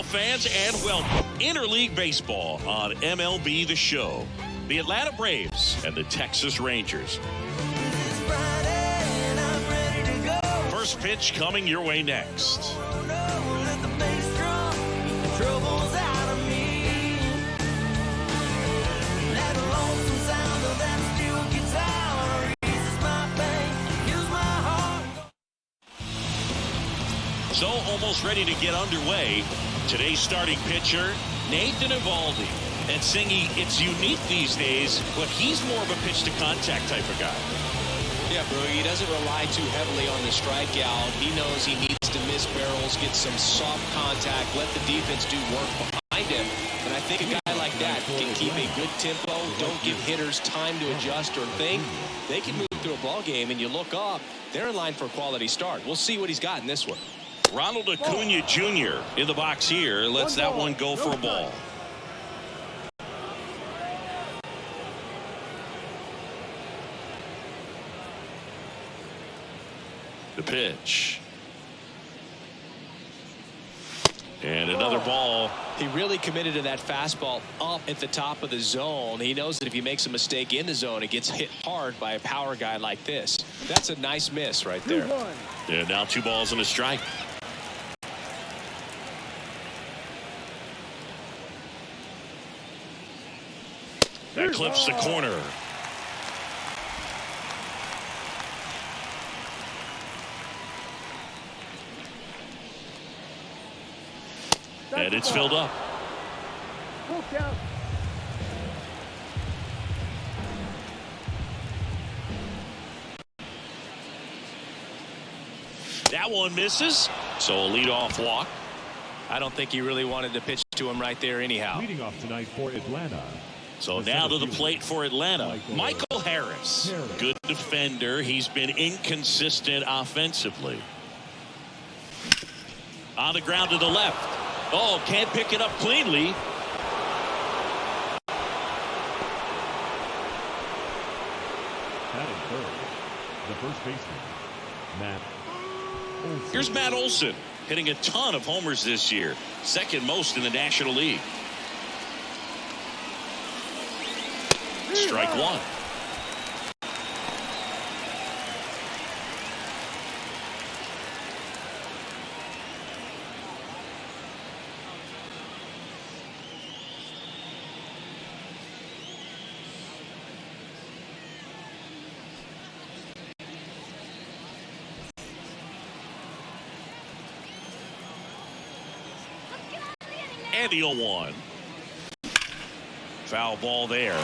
fans, and welcome Interleague Baseball on MLB The Show. The Atlanta Braves and the Texas Rangers. First pitch coming your way next. So almost ready to get underway. Today's starting pitcher, Nathan Eovaldi. And Singy, it's unique these days, but he's more of a pitch-to-contact type of guy. Yeah, bro, he doesn't rely too heavily on the strikeout. He knows he needs to miss barrels, get some soft contact, let the defense do work behind him. And I think a guy like that can keep a good tempo, don't give hitters time to adjust or think. They can move through a ball game, and you look up, they're in line for a quality start. We'll see what he's got in this one. Ronald Acuna Jr. in the box here. Lets that one go for a ball. The pitch. And another ball. He really committed to that fastball up at the top of the zone. He knows that if he makes a mistake in the zone, it gets hit hard by a power guy like this. That's a nice miss right there. Yeah, now 2 balls and a strike. That clips the corner. And it's filled up. That one misses. So a leadoff walk. I don't think he really wanted to pitch to him right there anyhow. Leading off tonight for Atlanta. So now to the plate for Atlanta, Michael Harris. Good defender. He's been inconsistent offensively. On the ground to the left. Oh, can't pick it up cleanly. Batting third, the first baseman, Matt Olson. Here's Matt Olson, hitting a ton of homers this year. Second most in the National League. Strike one. And the 0-1. Foul ball there.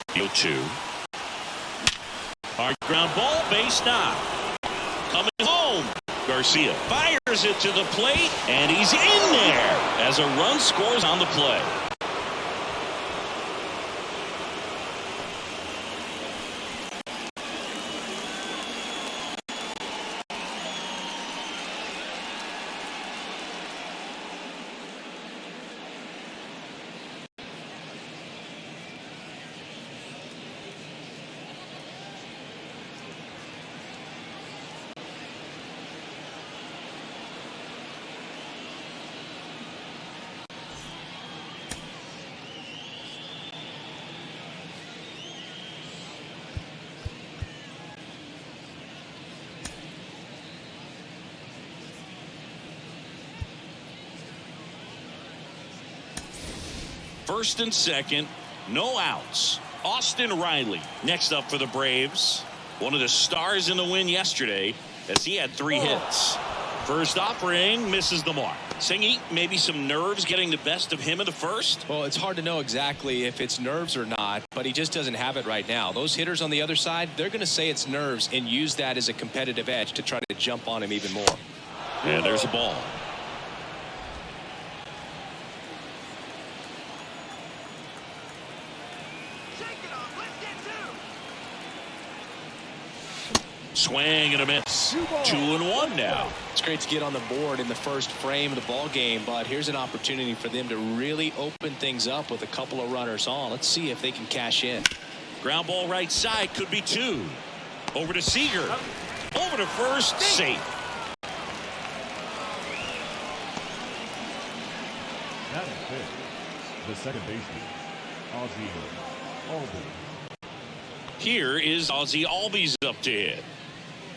The 0-2. Hard ground ball, base knock. Coming home. Garcia fires it to the plate, and he's in there as a run scores on the play. First and second, no outs. Austin Riley next up for the Braves. One of the stars in the win yesterday as he had 3 hits. First offering misses the mark. Singy, maybe some nerves getting the best of him in the first? Well, it's hard to know exactly if it's nerves or not, but he just doesn't have it right now. Those hitters on the other side, they're going to say it's nerves and use that as a competitive edge to try to jump on him even more. And there's a ball. Swing and a miss. 2-1 now. It's great to get on the board in the first frame of the ball game, but here's an opportunity for them to really open things up with a couple of runners on. Let's see if they can cash in. Ground ball right side, could be 2. Over to Seager. Over to first. Safe. That is fifth. The second baseman, Ozzie Albies. Here is Ozzie Albies up to hit.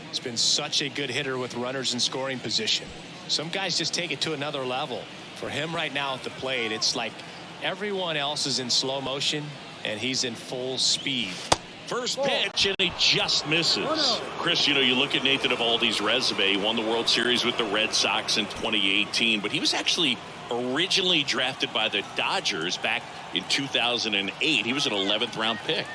He's been such a good hitter with runners in scoring position. Some guys just take it to another level. For him right now at the plate, it's like everyone else is in slow motion and he's in full speed. First pitch, and he just misses. Chris, you know, you look at Nathan Eovaldi's resume. He won the World Series with the Red Sox in 2018, but he was actually originally drafted by the Dodgers back in 2008. He was an 11th round pick.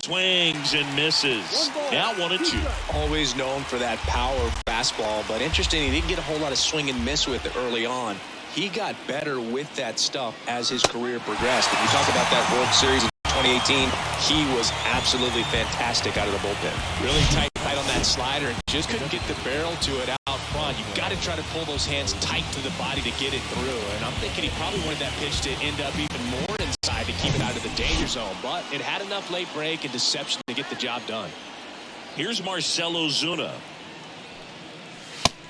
Swings and misses. Now 1-2. Always known for that power fastball, but interesting, he didn't get a whole lot of swing and miss with it early on. He got better with that stuff as his career progressed. If you talk about that World Series in 2018, he was absolutely fantastic out of the bullpen. Really tight on that slider and just couldn't get the barrel to it out front. You've got to try to pull those hands tight to the body to get it through. And I'm thinking he probably wanted that pitch to end up even more inside to keep it out of the danger zone. But it had enough late break and deception to get the job done. Here's Marcell Ozuna.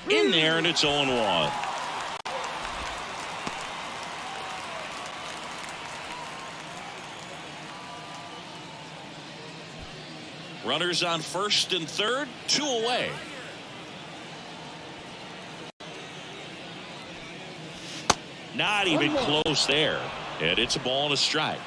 In there, and it's 0-1. Runners on first and third, 2 away. Not even close there. And it's a ball and a strike.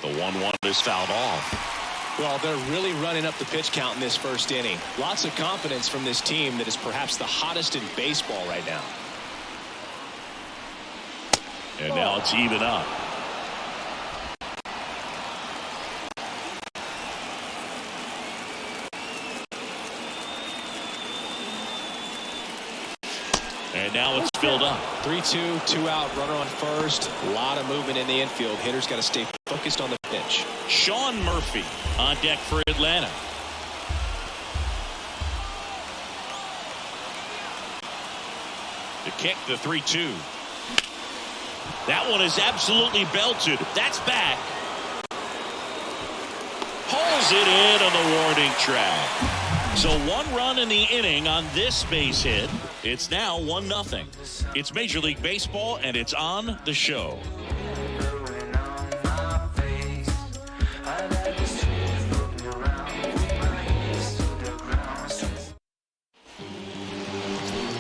The 1-1 is fouled off. Well, they're really running up the pitch count in this first inning. Lots of confidence from this team that is perhaps the hottest in baseball right now. And now it's even up. And now it's filled up. 3-2, 2 out, runner on first. A lot of movement in the infield. Hitters got to stay focused on the pitch. Sean Murphy on deck for Atlanta. To kick the 3-2. That one is absolutely belted. That's back. Pulls it in on the warning track. So 1 run in the inning on this base hit. It's now 1-0. It's Major League Baseball, and it's on the show.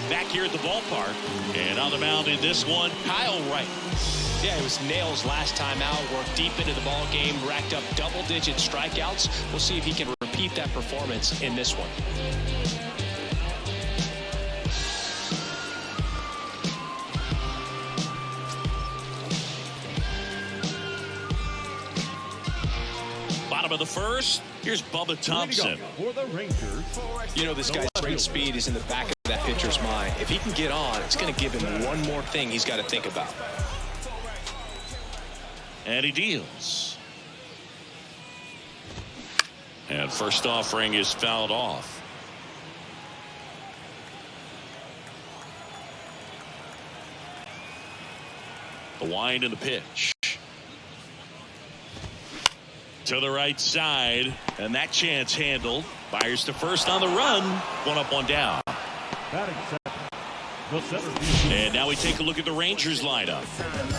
Back here at the ballpark, and on the mound in this one, Kyle Wright. Yeah, it was nails last time out. Worked deep into the ball game, racked up double-digit strikeouts. We'll see if he can repeat that performance in this one. Bottom of the first, here's Bubba Thompson. For the Rangers. You know, this guy's great speed is in the back of that pitcher's mind. If he can get on, it's going to give him one more thing he's got to think about. And he deals. And first offering is fouled off. The wind and the pitch. To the right side, and that chance handled. Fires to first on the run. 1 up, 1 down. Batting second. The center field. And now we take a look at the Rangers lineup.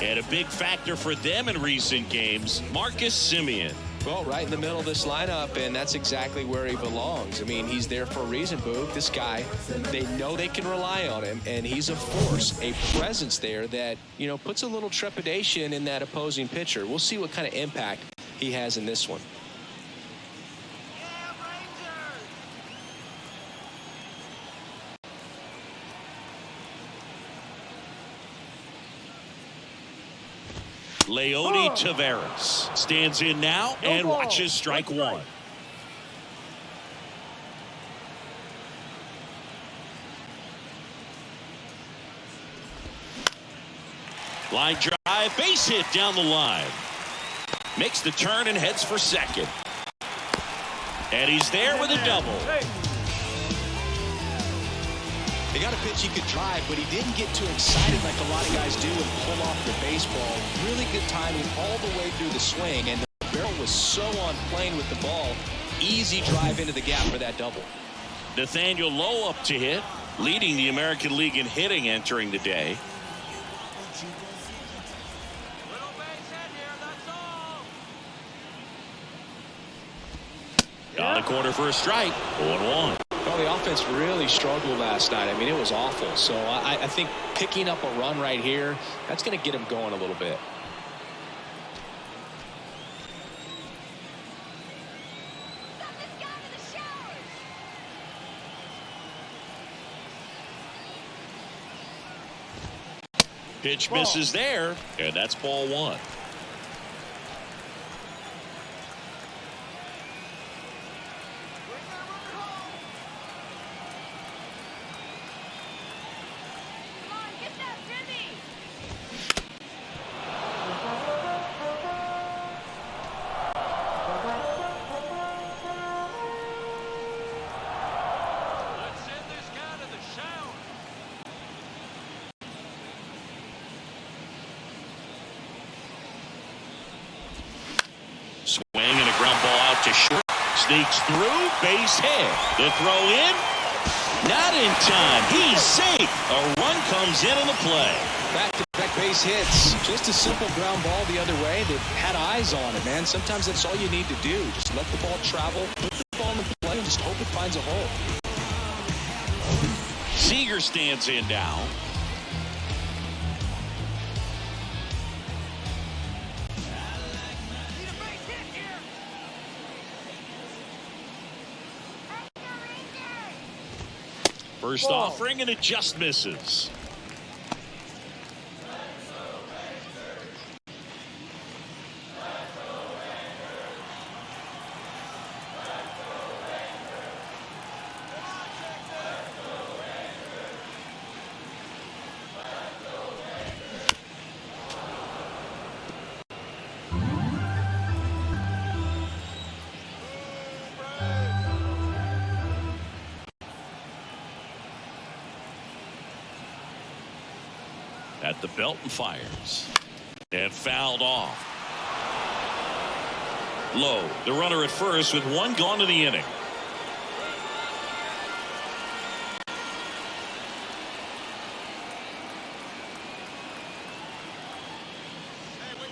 And a big factor for them in recent games, Marcus Semien. Well, right in the middle of this lineup, and that's exactly where he belongs. I mean, he's there for a reason, Boog. This guy, they know they can rely on him, and he's a force, a presence there that, you know, puts a little trepidation in that opposing pitcher. We'll see what kind of impact he has in this one. Leody Taveras stands in now and watches strike 1. Line drive, base hit down the line. Makes the turn and heads for second. And he's there with a double. They got a pitch he could drive, but he didn't get too excited like a lot of guys do and pull off the baseball. Really good timing all the way through the swing, and the barrel was so on plane with the ball. Easy drive into the gap for that double. Nathaniel Lowe up to hit, leading the American League in hitting entering the day. On the corner for a strike. 0-1. Well, the offense really struggled last night. I mean, it was awful. So I think picking up a run right here, that's going to get him going a little bit. Pitch misses there, and that's ball one. Swing and a ground ball out to short. Sneaks through, base hit. The throw in, not in time. He's safe. A run comes in on the play. Back-to-back base hits. Just a simple ground ball the other way that had eyes on it, man. Sometimes that's all you need to do. Just let the ball travel, put the ball in the play, and just hope it finds a hole. Seager stands in now. First offering, and it just misses. At the belt and fires. And fouled off. Low, the runner at first with one gone in the inning.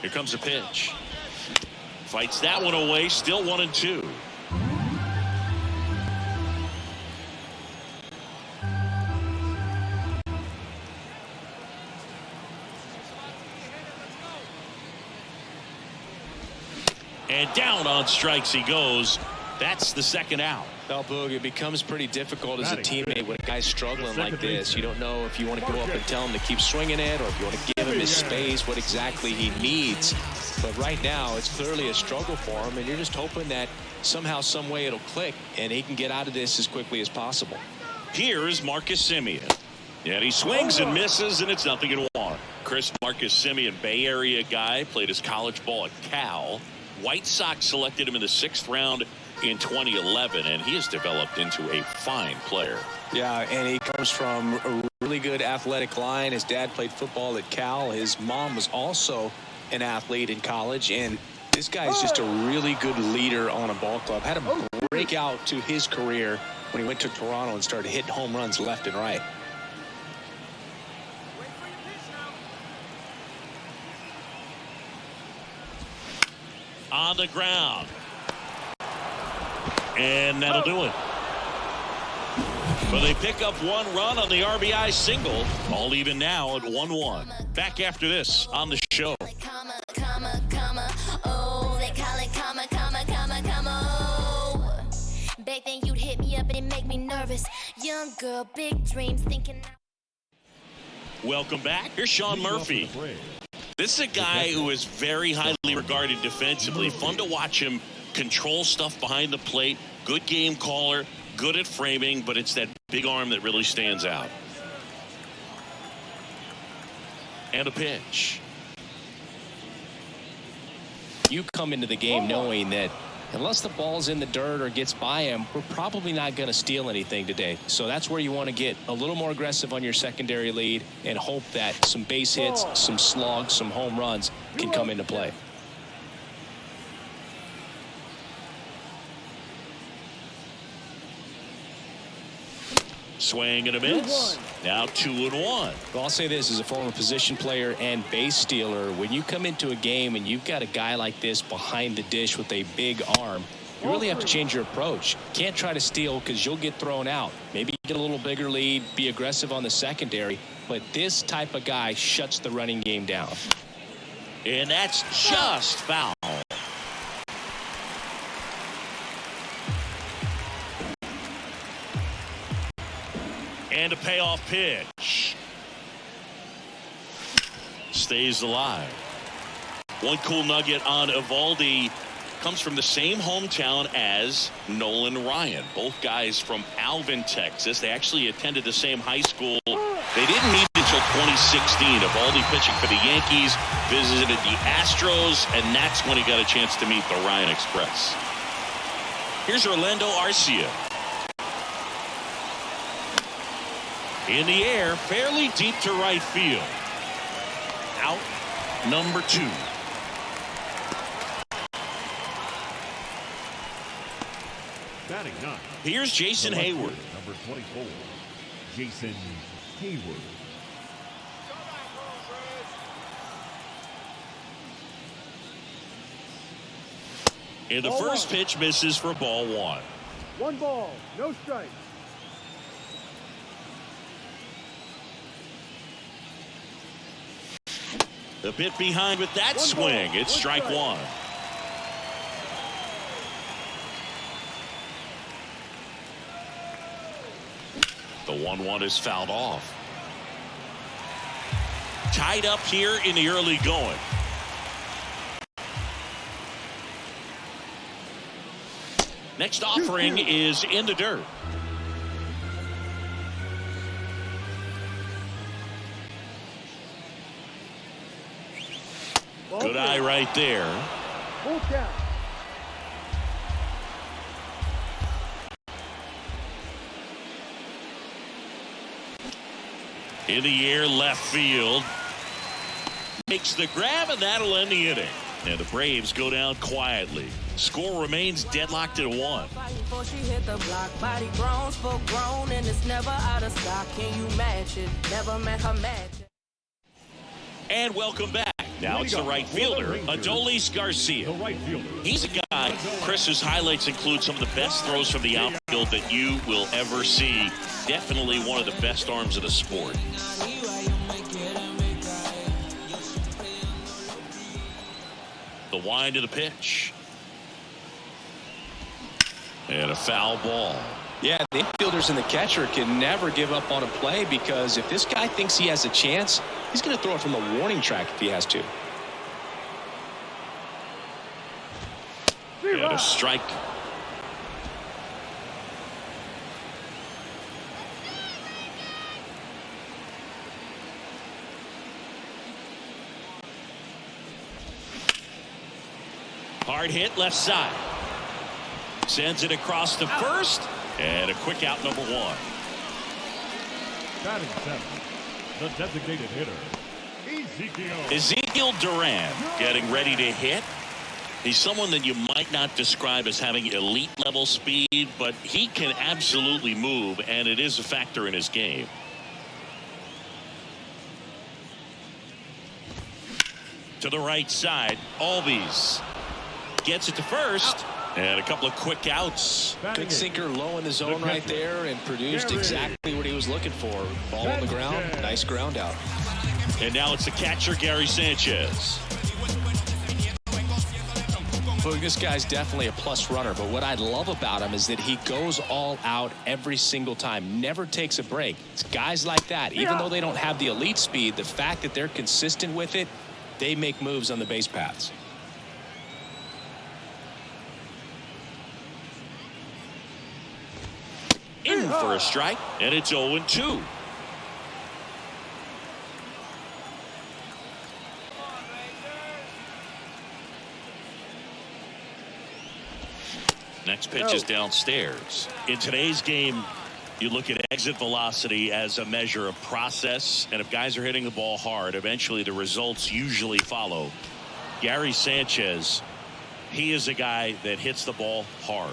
Here comes a pitch. Fights that one away, still 1-2. And down on strikes he goes. That's the second out. Well, Boog, it becomes pretty difficult as a teammate when a guy's struggling like this. You don't know if you want to go up and tell him to keep swinging it, or if you want to give him his space, what exactly he needs. But right now, it's clearly a struggle for him, and you're just hoping that somehow, some way it'll click, and he can get out of this as quickly as possible. Here's Marcus Semien. And he swings and misses, and it's 0-1. Marcus Semien, Bay Area guy, played his college ball at Cal. White Sox selected him in the 6th round in 2011, and he has developed into a fine player. Yeah, and he comes from a really good athletic line. His dad played football at Cal. His mom was also an athlete in college, and this guy is just a really good leader on a ball club. Had him break out to his career when he went to Toronto and started hitting home runs left and right. On the ground. And that'll do it. But they pick up one run on the RBI single. All even now at 1-1. Back after this on the show. Back then you'd hit me up and it make me nervous. Young girl, big dreams, thinking. Welcome back. Here's Sean Murphy. This is a guy who is very highly regarded defensively. Fun to watch him control stuff behind the plate. Good game caller, good at framing, but it's that big arm that really stands out. And a pitch. You come into the game knowing that unless the ball's in the dirt or gets by him, we're probably not going to steal anything today. So that's where you want to get a little more aggressive on your secondary lead and hope that some base hits, some slugs, some home runs can come into play. Swing and a miss. Now 2-1. Well, I'll say this as a former position player and base stealer. When you come into a game and you've got a guy like this behind the dish with a big arm, you really have to change your approach. Can't try to steal because you'll get thrown out. Maybe get a little bigger lead, be aggressive on the secondary. But this type of guy shuts the running game down. And that's just foul. And a payoff pitch. Stays alive. One cool nugget on Eovaldi comes from the same hometown as Nolan Ryan. Both guys from Alvin, Texas. They actually attended the same high school. They didn't meet until 2016. Eovaldi pitching for the Yankees, visited the Astros, and that's when he got a chance to meet the Ryan Express. Here's Orlando Arcia. In the air, fairly deep to right field. Out number 2. Batting 9. Here's Jason Hayward. Number 24, Jason Hayward. And the first pitch misses for ball 1. 1 ball, no strike. A bit behind with that swing. It's strike 1. The 1-1 is fouled off. Tied up here in the early going. Next offering is in the dirt. Good eye right there. Full count. In the air, left field. Makes the grab, and that'll end the inning. And the Braves go down quietly. Score remains deadlocked at 1. Before she hit the block, body grown, full grown, and it's never out of stock. Can you match it? Never met her match. And welcome back. Now it's the right fielder, Adolis Garcia. The right fielder. He's a guy, Chris's highlights include some of the best throws from the outfield that you will ever see. Definitely one of the best arms of the sport. The wind of the pitch. And a foul ball. Yeah, the infielders and the catcher can never give up on a play because if this guy thinks he has a chance, he's going to throw it from the warning track if he has to. And a strike. Hard hit left side. Sends it across to first. And a quick out, number 1. Batting 7. The designated hitter, Ezekiel Duran getting ready to hit. He's someone that you might not describe as having elite level speed, but he can absolutely move, and it is a factor in his game. To the right side, Albies gets it to first. And a couple of quick outs. Good sinker low in the zone right there and produced exactly what he was looking for. Ball on the ground, nice ground out. And now it's the catcher, Gary Sanchez. Well, this guy's definitely a plus runner, but what I love about him is that he goes all out every single time, never takes a break. It's guys like that, even though they don't have the elite speed, the fact that they're consistent with it, they make moves on the base paths. In for a strike, and it's 0-2. Next pitch is downstairs. In today's game, you look at exit velocity as a measure of process, and if guys are hitting the ball hard, eventually the results usually follow. Gary Sanchez, he is a guy that hits the ball hard.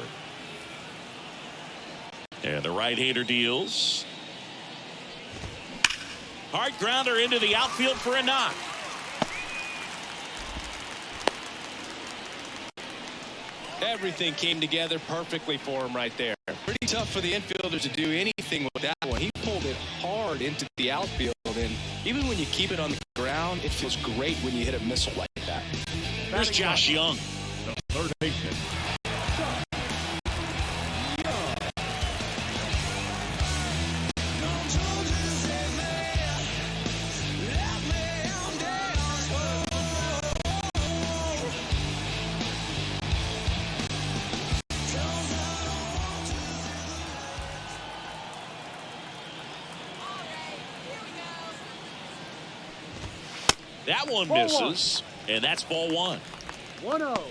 And the right-hander deals. Hard grounder into the outfield for a knock. Everything came together perfectly for him right there. Pretty tough for the infielder to do anything with that one. He pulled it hard into the outfield, and even when you keep it on the ground, it feels great when you hit a missile like that. Here's Josh Young. The third baseman. That one misses, and that's ball one. 1-0.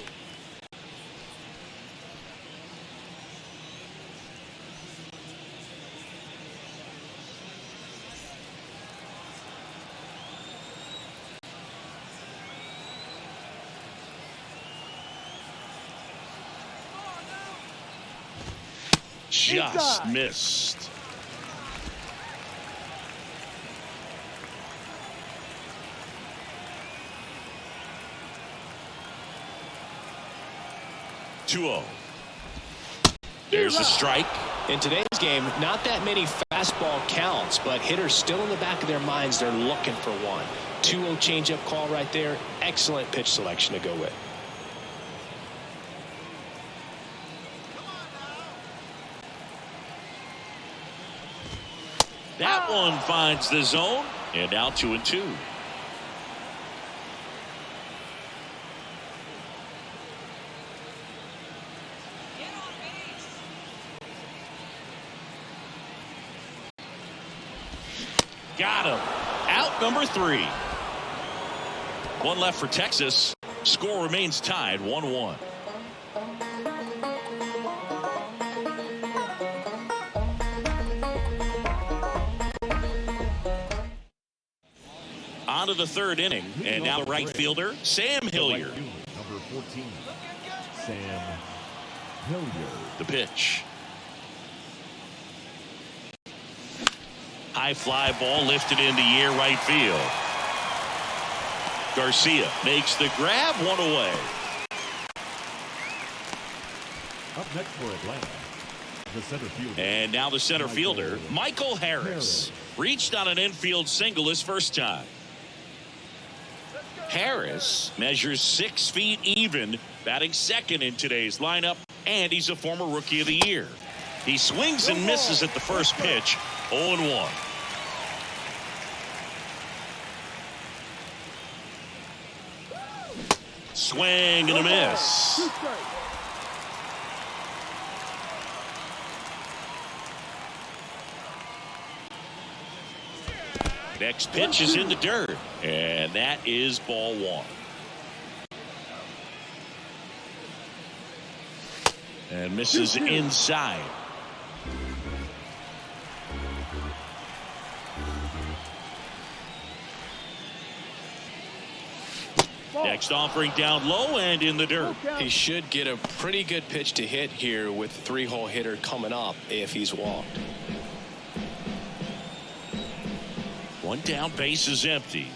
Just missed. There's a strike. In today's game, not that many fastball counts, but hitters still in the back of their minds, they're looking for one. 2-0 changeup call right there. Excellent pitch selection to go with. That one finds the zone, and now 2-2. Got him. Out number 3. One left for Texas. Score remains tied 1-1. On to the third inning, and now the right fielder, Sam Hilliard. Number 14, Sam Hilliard. The pitch. High fly ball lifted in the air, right field. Garcia makes the grab, one away. Up next for Atlanta, the center fielder. And now the center fielder, Michael Harris. Reached on an infield single his first time. Harris measures 6 feet even, batting second in today's lineup, and he's a former Rookie of the Year. He swings and misses at the first pitch, 0-1. Swing and a miss. Next pitch is in the dirt, and that is ball one. And misses inside. Next offering down low and in the dirt. He should get a pretty good pitch to hit here with the 3-hole hitter coming up if he's walked. One down, base is empty.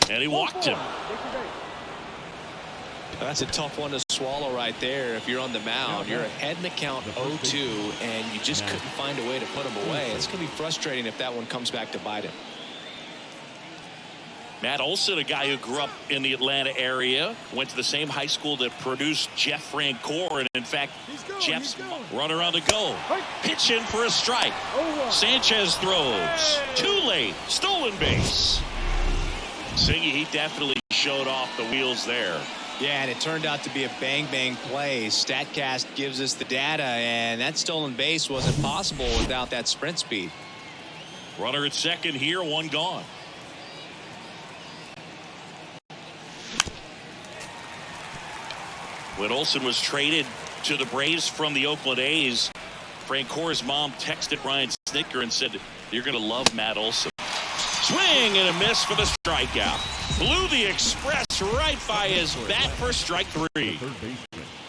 And he walked him. That's a tough one to swallow right there. If you're on the mound, you're ahead in the count 0-2, and you just couldn't find a way to put him away. It's going to be frustrating if that one comes back to bite him. Matt Olson, a guy who grew up in the Atlanta area, went to the same high school that produced Jeff Francoeur, and in fact, Jeff's runner on the go. Pitch in for a strike. Sanchez throws. Too late. Stolen base. Singy, he definitely showed off the wheels there. Yeah, and it turned out to be a bang-bang play. StatCast gives us the data, and that stolen base wasn't possible without that sprint speed. Runner at second here, one gone. When Olsen was traded to the Braves from the Oakland A's, Francor's mom texted Ryan Snitker and said, "You're going to love Matt Olsen." Swing and a miss for the strikeout. Blew the express right by his bat for strike 3.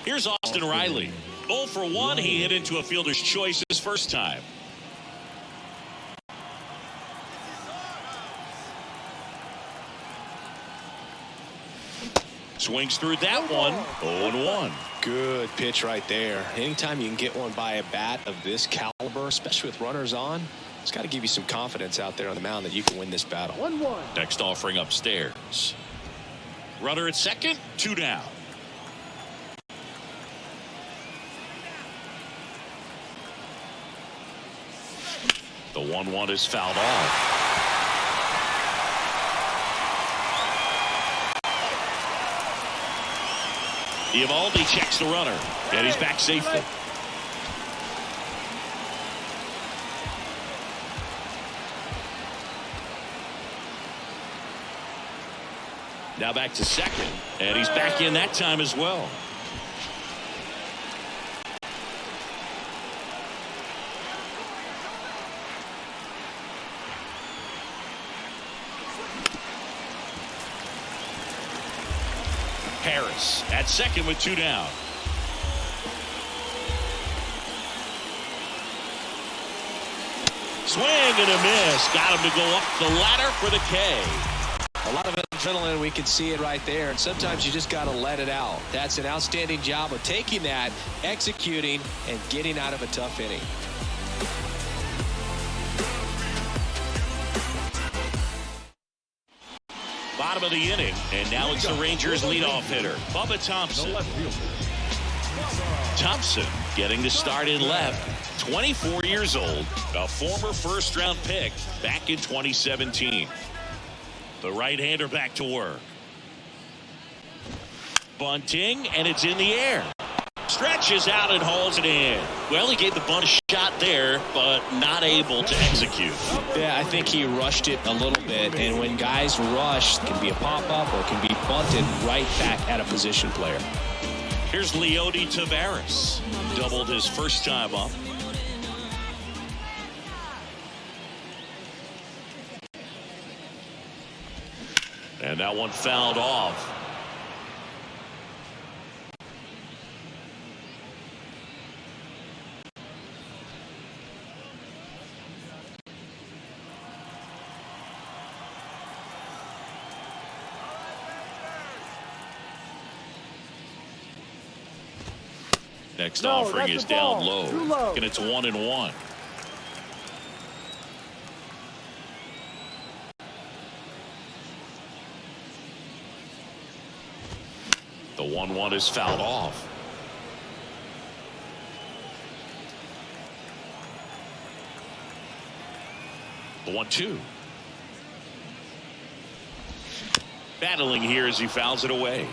Here's Austin Riley. 0 for 1. He hit into a fielder's choice his first time. Swings through that one. 0-1. Good pitch right there. Anytime you can get one by a bat of this caliber, especially with runners on, it's got to give you some confidence out there on the mound that you can win this battle. 1-1. Next offering upstairs. Runner at second, 2 down. The 1-1 is fouled off. Eovaldi checks the runner, and he's back safely. Now back to second, and he's back in that time as well. Harris at second with 2 down. Swing and a miss. Got him to go up the ladder for the K. A lot of adrenaline, we can see it right there, and sometimes you just got to let it out. That's an outstanding job of taking that, executing, and getting out of a tough inning. Bottom of the inning, and now it's the Rangers leadoff hitter, Bubba Thompson. Thompson getting the start in left, 24 years old, a former first-round pick back in 2017. The right-hander back to work. Bunting, and it's in the air. Stretches out and hauls it in. Well, he gave the bunt a shot there, but not able to execute. Yeah, I think he rushed it a little bit, and when guys rush, it can be a pop-up or it can be bunted right back at a position player. Here's Leody Taveras. Doubled his first time up. And that one fouled off. Next offering is down low, and it's 1-1. The 1-1 is fouled off. The 1-2. Battling here as he fouls it away.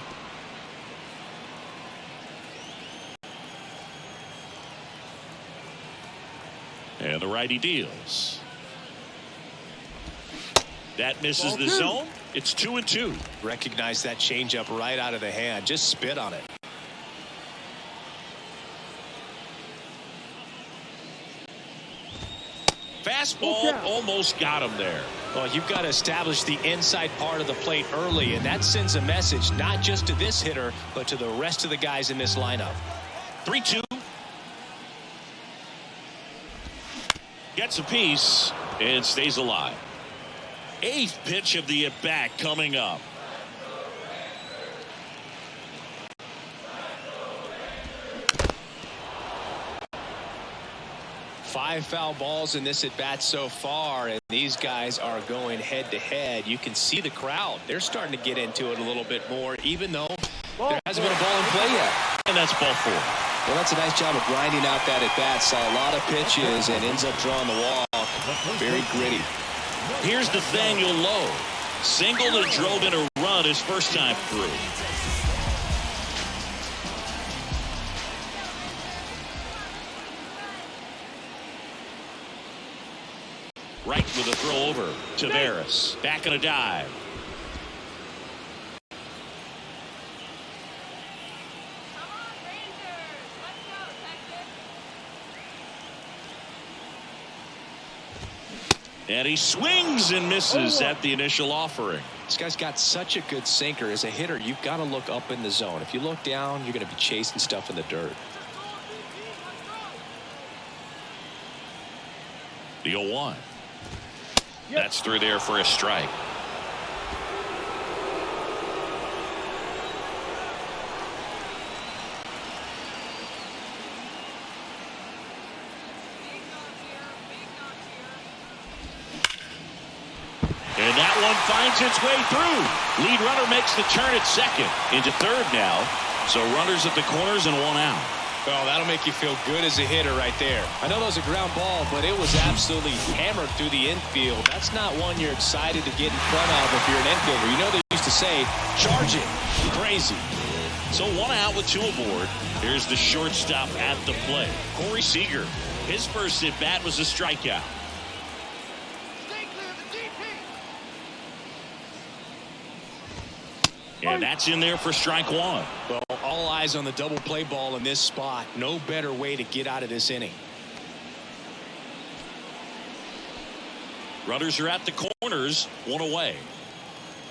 And the righty deals. That misses the zone. It's 2-2. Recognize that changeup right out of the hand. Just spit on it. Fastball almost got him there. Well, you've got to establish the inside part of the plate early, and that sends a message not just to this hitter, but to the rest of the guys in this lineup. 3-2. Gets a piece and stays alive. 8th pitch of the at-bat coming up. Five foul balls in this at-bat so far, and these guys are going head-to-head. You can see the crowd. They're starting to get into it a little bit more, even though there hasn't been a ball in play yet. And that's ball 4. Well, that's a nice job of grinding out that at-bat. Saw a lot of pitches and ends up drawing the walk. Very gritty. Here's Nathaniel Lowe. Singled and drove in a run his first time through. Right with a throw over. Taveras back in a dive. And he swings and misses at the initial offering. This guy's got such a good sinker. As a hitter, you've got to look up in the zone. If you look down, you're going to be chasing stuff in the dirt. The 0-1. That's through there for a strike. And that one finds its way through. Lead runner makes the turn at second. Into third now. So runners at the corners and one out. Well, that'll make you feel good as a hitter right there. I know that was a ground ball, but it was absolutely hammered through the infield. That's not one you're excited to get in front of if you're an infielder. You know they used to say, charge it. Crazy. So one out with two aboard. Here's the shortstop at the plate. Corey Seager. His first at bat was a strikeout. And that's in there for strike one. Well, all eyes on the double play ball in this spot. No better way to get out of this inning. Runners are at the corners, one away.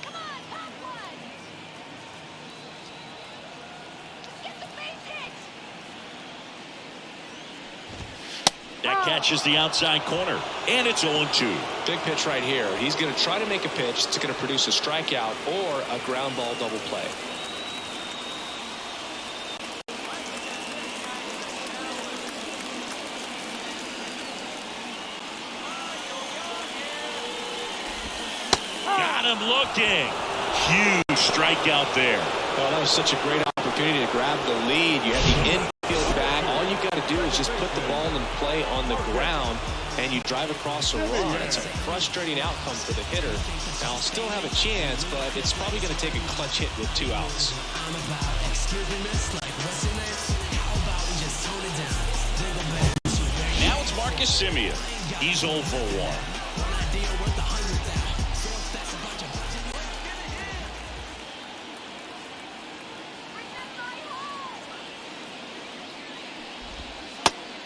Come on, top one. Get the base hit. That catches the outside corner. And it's 0-2. Big pitch right here. He's going to try to make a pitch that's going to produce a strikeout or a ground ball double play. Got him looking. Huge strikeout there. Oh, that was such a great opportunity to grab the lead. You have the infield back. All you got to do is just put the ball in play on the ground, and you drive across a run. It's a frustrating outcome for the hitter. Now, I'll still have a chance, but it's probably going to take a clutch hit with 2 outs. Now it's Marcus Semien. He's 0 for 1.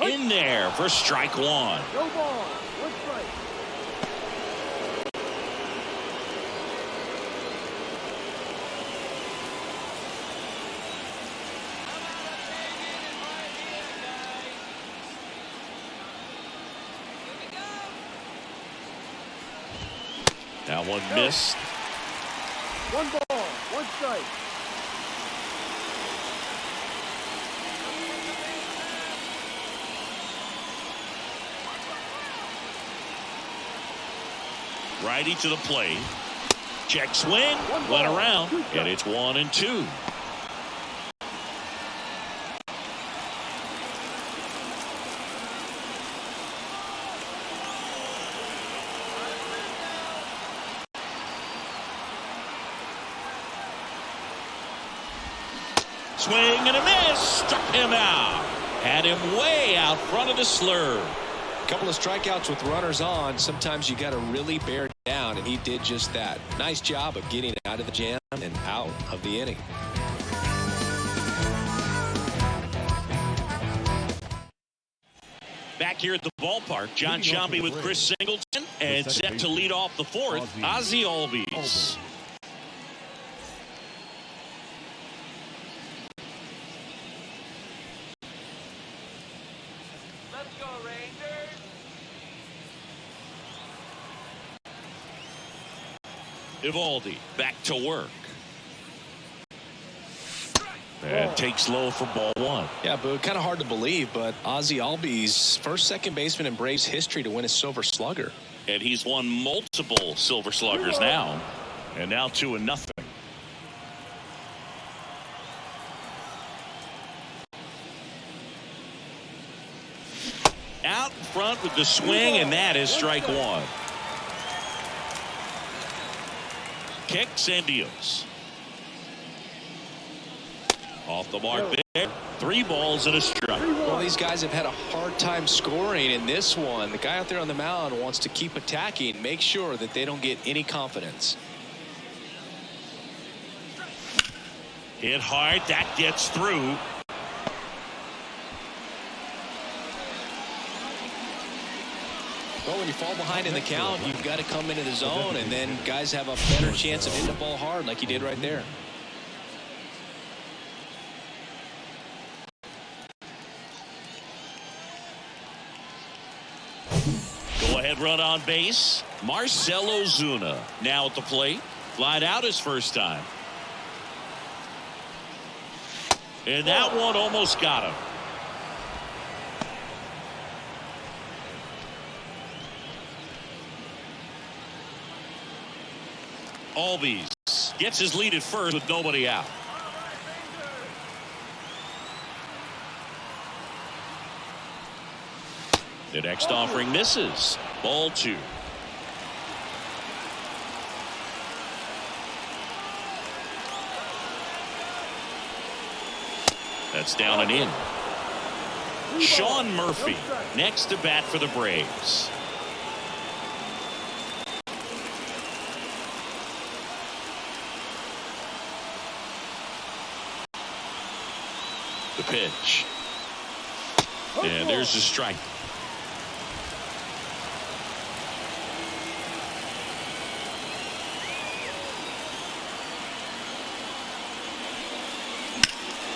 In there for strike one. No ball. One strike. That one missed. One ball. One strike. Righty to the plate. Check swing. Went around. And it's 1-2. Swing and a miss. Struck him out. Had him way out front of the slur. Couple of strikeouts with runners on. Sometimes you got to really bear down, and he did just that. Nice job of getting out of the jam and out of the inning. Back here at the ballpark, John Sciambi with Chris Singleton, and set to lead off the fourth, Ozzie Albies. Eovaldi back to work. And takes low for ball one. Yeah, but kind of hard to believe, but Ozzie Albies, first second baseman in Braves history to win a Silver Slugger. And he's won multiple Silver Sluggers now. And now 2-0. Out in front with the swing, and that is strike one. Kicks and deals. Off the mark there. 3 balls and a strike. Well, these guys have had a hard time scoring in this one. The guy out there on the mound wants to keep attacking, make sure that they don't get any confidence. Hit hard. That gets through. Well, when you fall behind in the count, you've got to come into the zone, and then guys have a better chance of hitting the ball hard like he did right there. Go-ahead run on base. Marcell Ozuna now at the plate. Flied out his first time. And that one almost got him. Albies gets his lead at first with nobody out. The next offering misses. Ball 2. That's down and in. Sean Murphy next to bat for the Braves. The pitch. And there's the strike.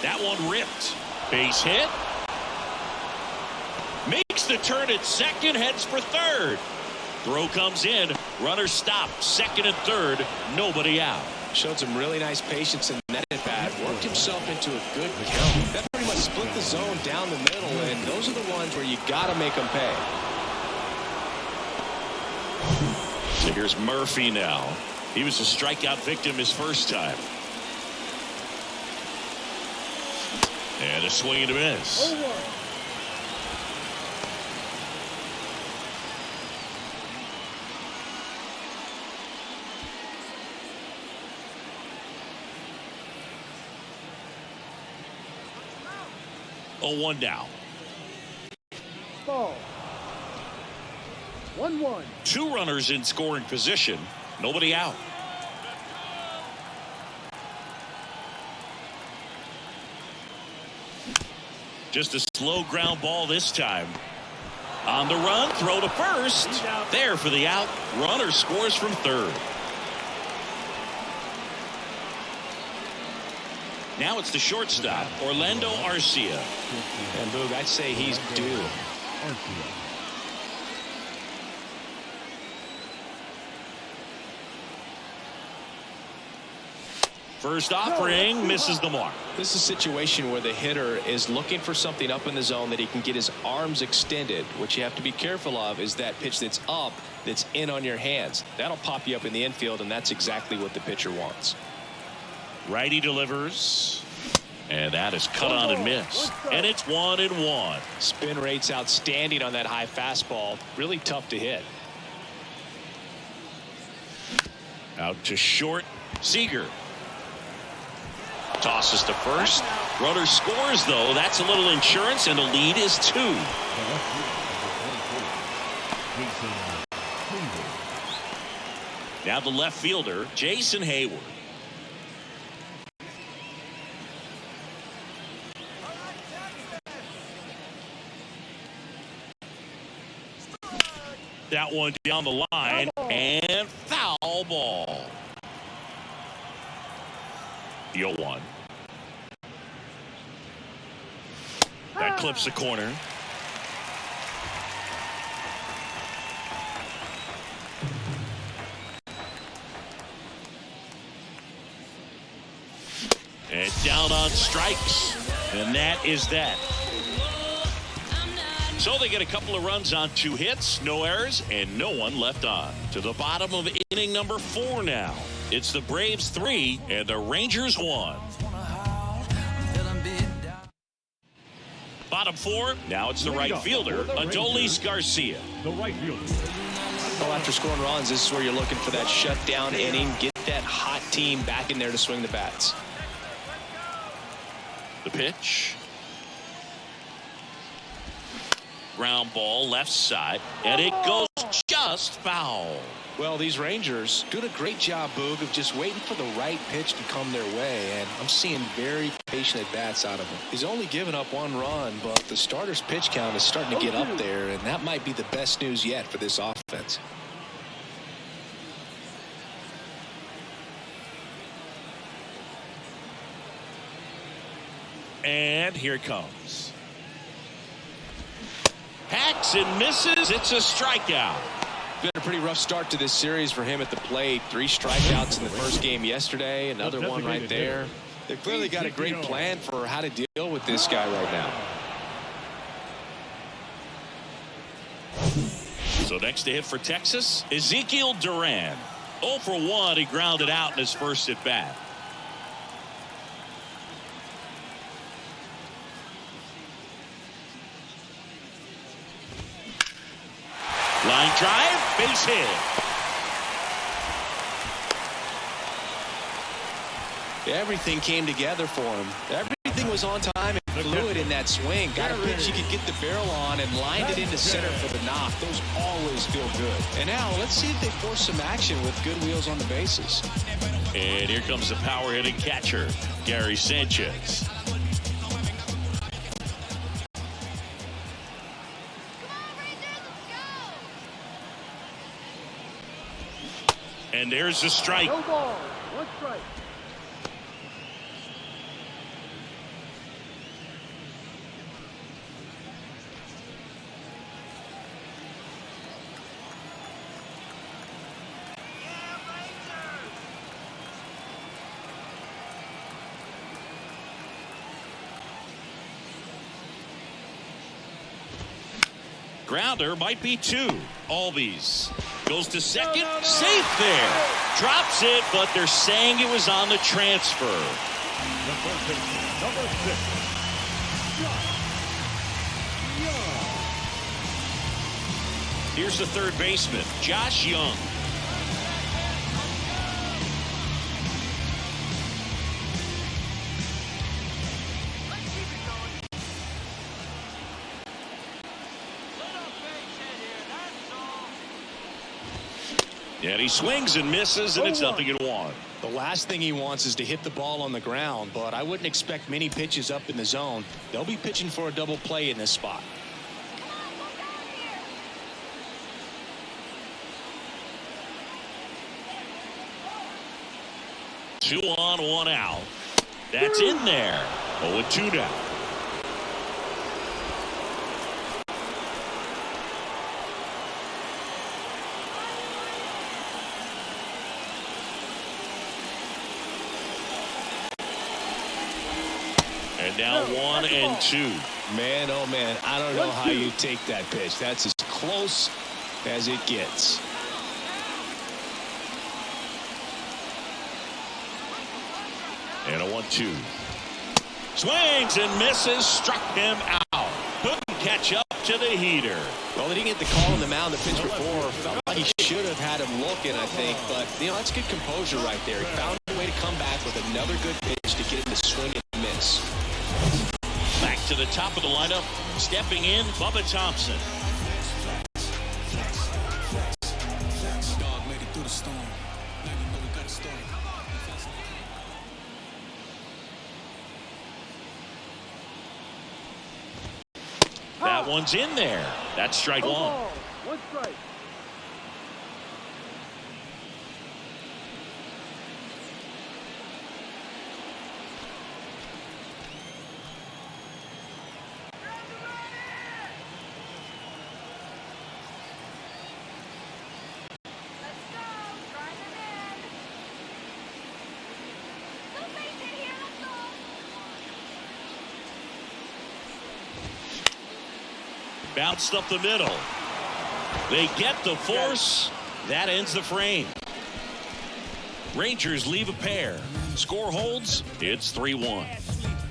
That one ripped. Base hit. Makes the turn at second, heads for third. Throw comes in. Runner stopped. Second and third. Nobody out. Showed some really nice patience in that at bat. Worked himself into a good count. That pretty much split the zone down the middle, and those are the ones where you got to make them pay. So here's Murphy now. He was a strikeout victim his first time. And a swing and a miss. 0-1. Oh, 1 down. Ball. 1-1. 2 runners in scoring position. Nobody out. Just a slow ground ball this time. On the run, throw to first. There for the out. Runner scores from third. Now it's the shortstop, Orlando Arcia. And Boog, I'd say he's due. First offering misses the mark. This is a situation where the hitter is looking for something up in the zone that he can get his arms extended. What you have to be careful of is that pitch that's up, that's in on your hands. That'll pop you up in the infield, and that's exactly what the pitcher wants. Righty delivers. And that is cut on and missed. And it's 1-1. Spin rate's outstanding on that high fastball. Really tough to hit. Out to short. Seager. Tosses to first. Runner scores, though. That's a little insurance, and the lead is 2. Now the left fielder, Jason Hayward. That one down the line, and foul ball. The 0-1. That clips the corner. And down on strikes. And that is that. So they get a couple of runs on 2 hits, no errors, and no one left on. To the bottom of inning number 4 now. It's the Braves 3 and the Rangers 1. Bottom 4, now it's the right fielder, Adolis Garcia. The right fielder. Well, after scoring runs, this is where you're looking for that shutdown inning. Get that hot team back in there to swing the bats. The pitch. Ground ball left side, and it goes just foul. Well, these Rangers doing a great job, Boog, of just waiting for the right pitch to come their way, and I'm seeing very patient at-bats out of him. He's only given up 1 run, but the starter's pitch count is starting to get up there, and that might be the best news yet for this offense. And here it comes. Hacks and misses. It's a strikeout. Been a pretty rough start to this series for him at the plate. 3 strikeouts in the first game yesterday. Another one right there. They've clearly got a great plan for how to deal with this guy right now. So next to hit for Texas, Ezekiel Duran. 0 for 1. He grounded out in his first at bat. Line drive, base hit. Everything came together for him. Everything was on time and fluid in that swing. Got a pitch he could get the barrel on and lined it into center for the knock. Those always feel good. And now let's see if they force some action with good wheels on the bases. And here comes the power hitting catcher, Gary Sanchez. And there's the strike. No ball. 1 strike. Grounder might be 2. Albies goes to second. Safe there. Drops it, but they're saying it was on the transfer. Number 6. Here's the third baseman, Josh Young. And he swings and misses, and it's 0-1. The last thing he wants is to hit the ball on the ground, but I wouldn't expect many pitches up in the zone. They'll be pitching for a double play in this spot. Two on, 1 out. That's in there. 0-2 now. And now 1-2. Man, oh man, I don't know how you take that pitch. That's as close as it gets. And a 1-2. Swings and misses. Struck him out. Couldn't catch up to the heater. Well, they didn't get the call on the mound the pitch before. Felt like he should have had him looking, I think. But, you know, that's good composure right there. He found a way to come back with another good pitch to get him to swing and miss. Back to the top of the lineup. Stepping in, Bubba Thompson. Dog made it through the storm. Now you know we got a story. That one's in there. That's strike 1. 1 strike. Bounced up the middle. They get the force. That ends the frame. Rangers leave a pair. Score holds. It's 3-1.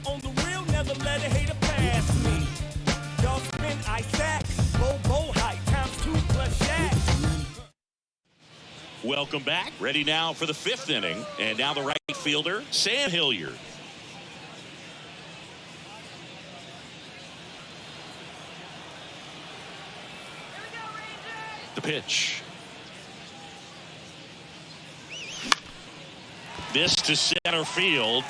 On the real, never let a hater pass me. Y'all spin Isaac, Bobo high times 2 plus Shaq. Welcome back. Ready now for the 5th inning. And now the right fielder, Sam Hilliard. The pitch. This to center field.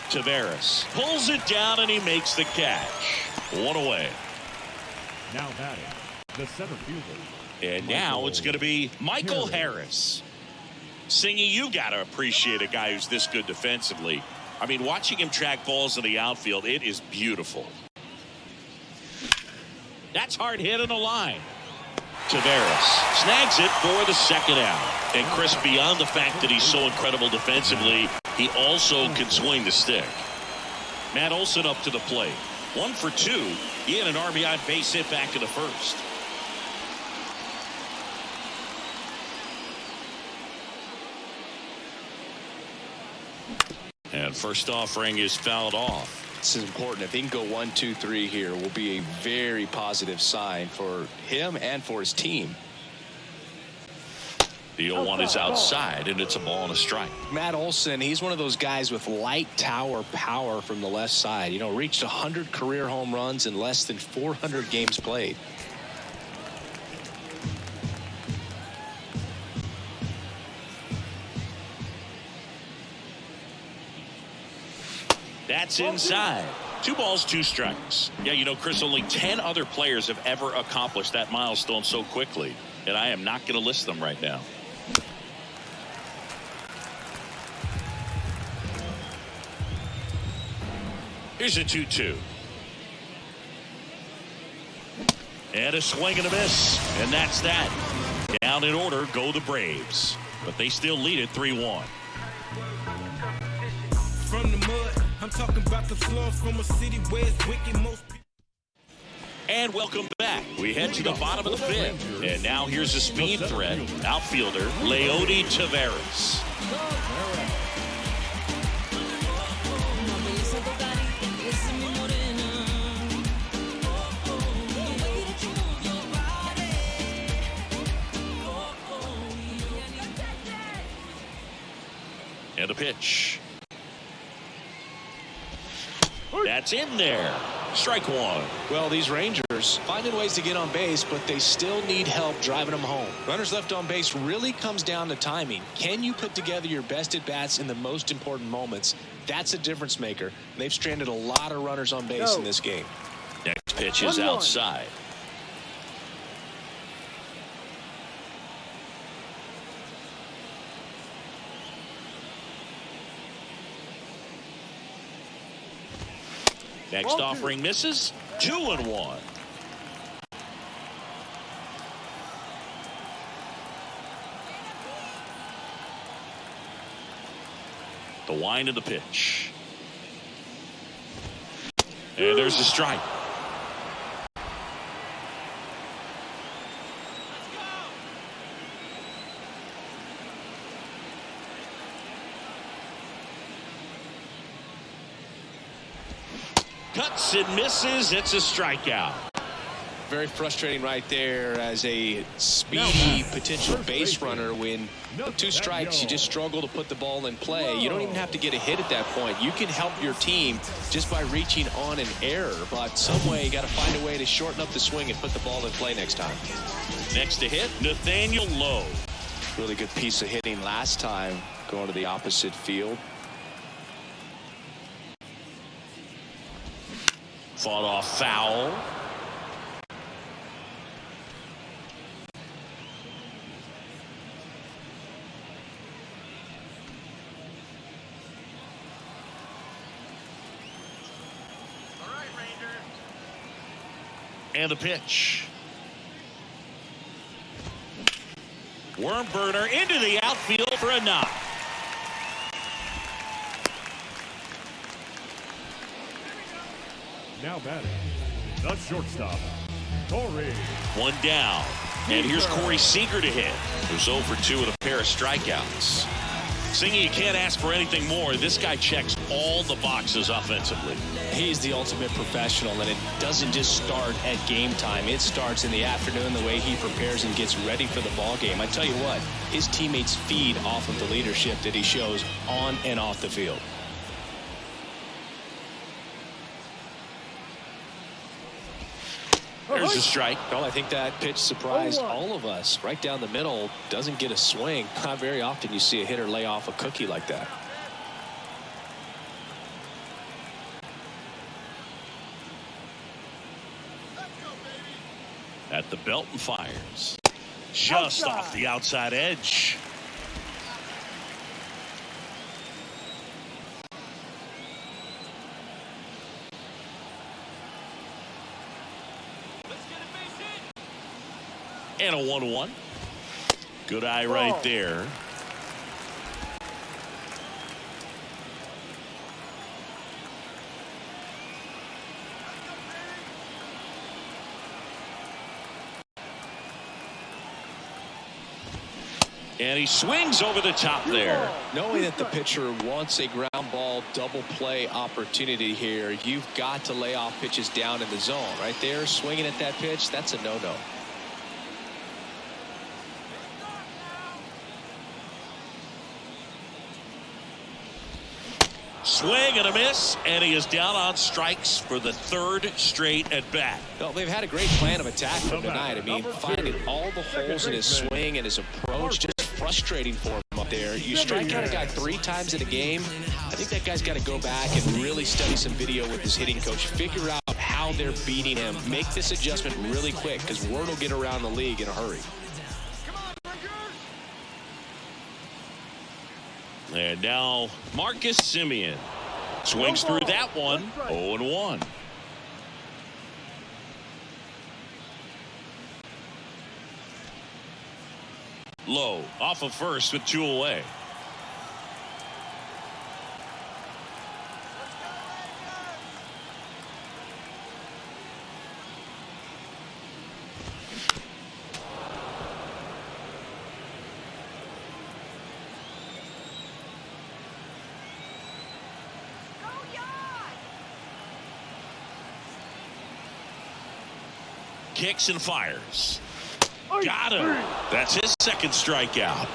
Taveras pulls it down and he makes the catch. One away. Now batting, the center fielder. And now it's going to be Michael Harris. Singy, you got to appreciate a guy who's this good defensively. I mean, watching him track balls in the outfield, it is beautiful. That's hard hit in the line. Taveras snags it for the second out. And Chris, beyond the fact that he's so incredible defensively, he also can swing the stick. Matt Olson up to the plate. 1 for 2. He had an RBI base hit back in the first. And first offering is fouled off. This is important. If he can go 1, 2, 3 here, will be a very positive sign for him and for his team. The 0-1 is outside, and it's a ball and a strike. Matt Olson, he's one of those guys with light tower power from the left side. You know, reached 100 career home runs in less than 400 games played. That's inside. 2 balls, 2 strikes. Yeah, you know, Chris, only 10 other players have ever accomplished that milestone so quickly, and I am not going to list them right now. Here's a 2-2. And a swing and a miss. And that's that. Down in order go the Braves. But they still lead it 3-1. From the mud, I'm talking about the slums from a city where it's wicked most people. And welcome back. We head to the bottom of the 5th. And now here's a speed threat. Outfielder Leody Taveras. And a pitch. That's in there. Strike 1. Well, these Rangers finding ways to get on base, but they still need help driving them home. Runners left on base really comes down to timing. Can you put together your best at bats in the most important moments? That's a difference maker. They've stranded a lot of runners on base in this game. Next pitch is outside. Next offering misses. 2-1. The wind of the pitch. And there's a strike. Cuts and misses. It's a strikeout. Very frustrating right there as a speedy potential base runner. When 2 strikes, you just struggle to put the ball in play. You don't even have to get a hit at that point. You can help your team just by reaching on an error, but some way you got to find a way to shorten up the swing and put the ball in play next time. Next to hit, Nathaniel Lowe. Really good piece of hitting last time, going to the opposite field. Fought off foul. All right, Rangers. And the pitch. Worm burner into the outfield for a knock. Now batting, the shortstop, Corey. 1 down. And here's Corey Seager to hit. Who's 0 for 2 with a pair of strikeouts. Singy, you can't ask for anything more. This guy checks all the boxes offensively. He's the ultimate professional, and it doesn't just start at game time. It starts in the afternoon, the way he prepares and gets ready for the ball game. I tell you what, his teammates feed off of the leadership that he shows on and off the field. There's a strike. Well, I think that pitch surprised all of us. Right down the middle, doesn't get a swing. Not very often you see a hitter lay off a cookie like that. At the belt and fires. Just off the outside edge. And a 1-1. Good eye right there. And he swings over the top there. Knowing that the pitcher wants a ground ball double play opportunity here, you've got to lay off pitches down in the zone. Right there, swinging at that pitch, that's a no-no. Swing and a miss, and he is down on strikes for the third straight at bat. Well, they've had a great plan of attack from tonight. I mean, finding all the holes in his swing and his approach, just frustrating for him up there. You strike out a guy 3 times in a game, I think that guy's got to go back and really study some video with his hitting coach, figure out how they're beating him, make this adjustment really quick, because word will get around the league in a hurry. And now Marcus Semien swings through that one. 0-1. Low off of first with 2 away. Kicks and fires. Got him. That's his second strikeout.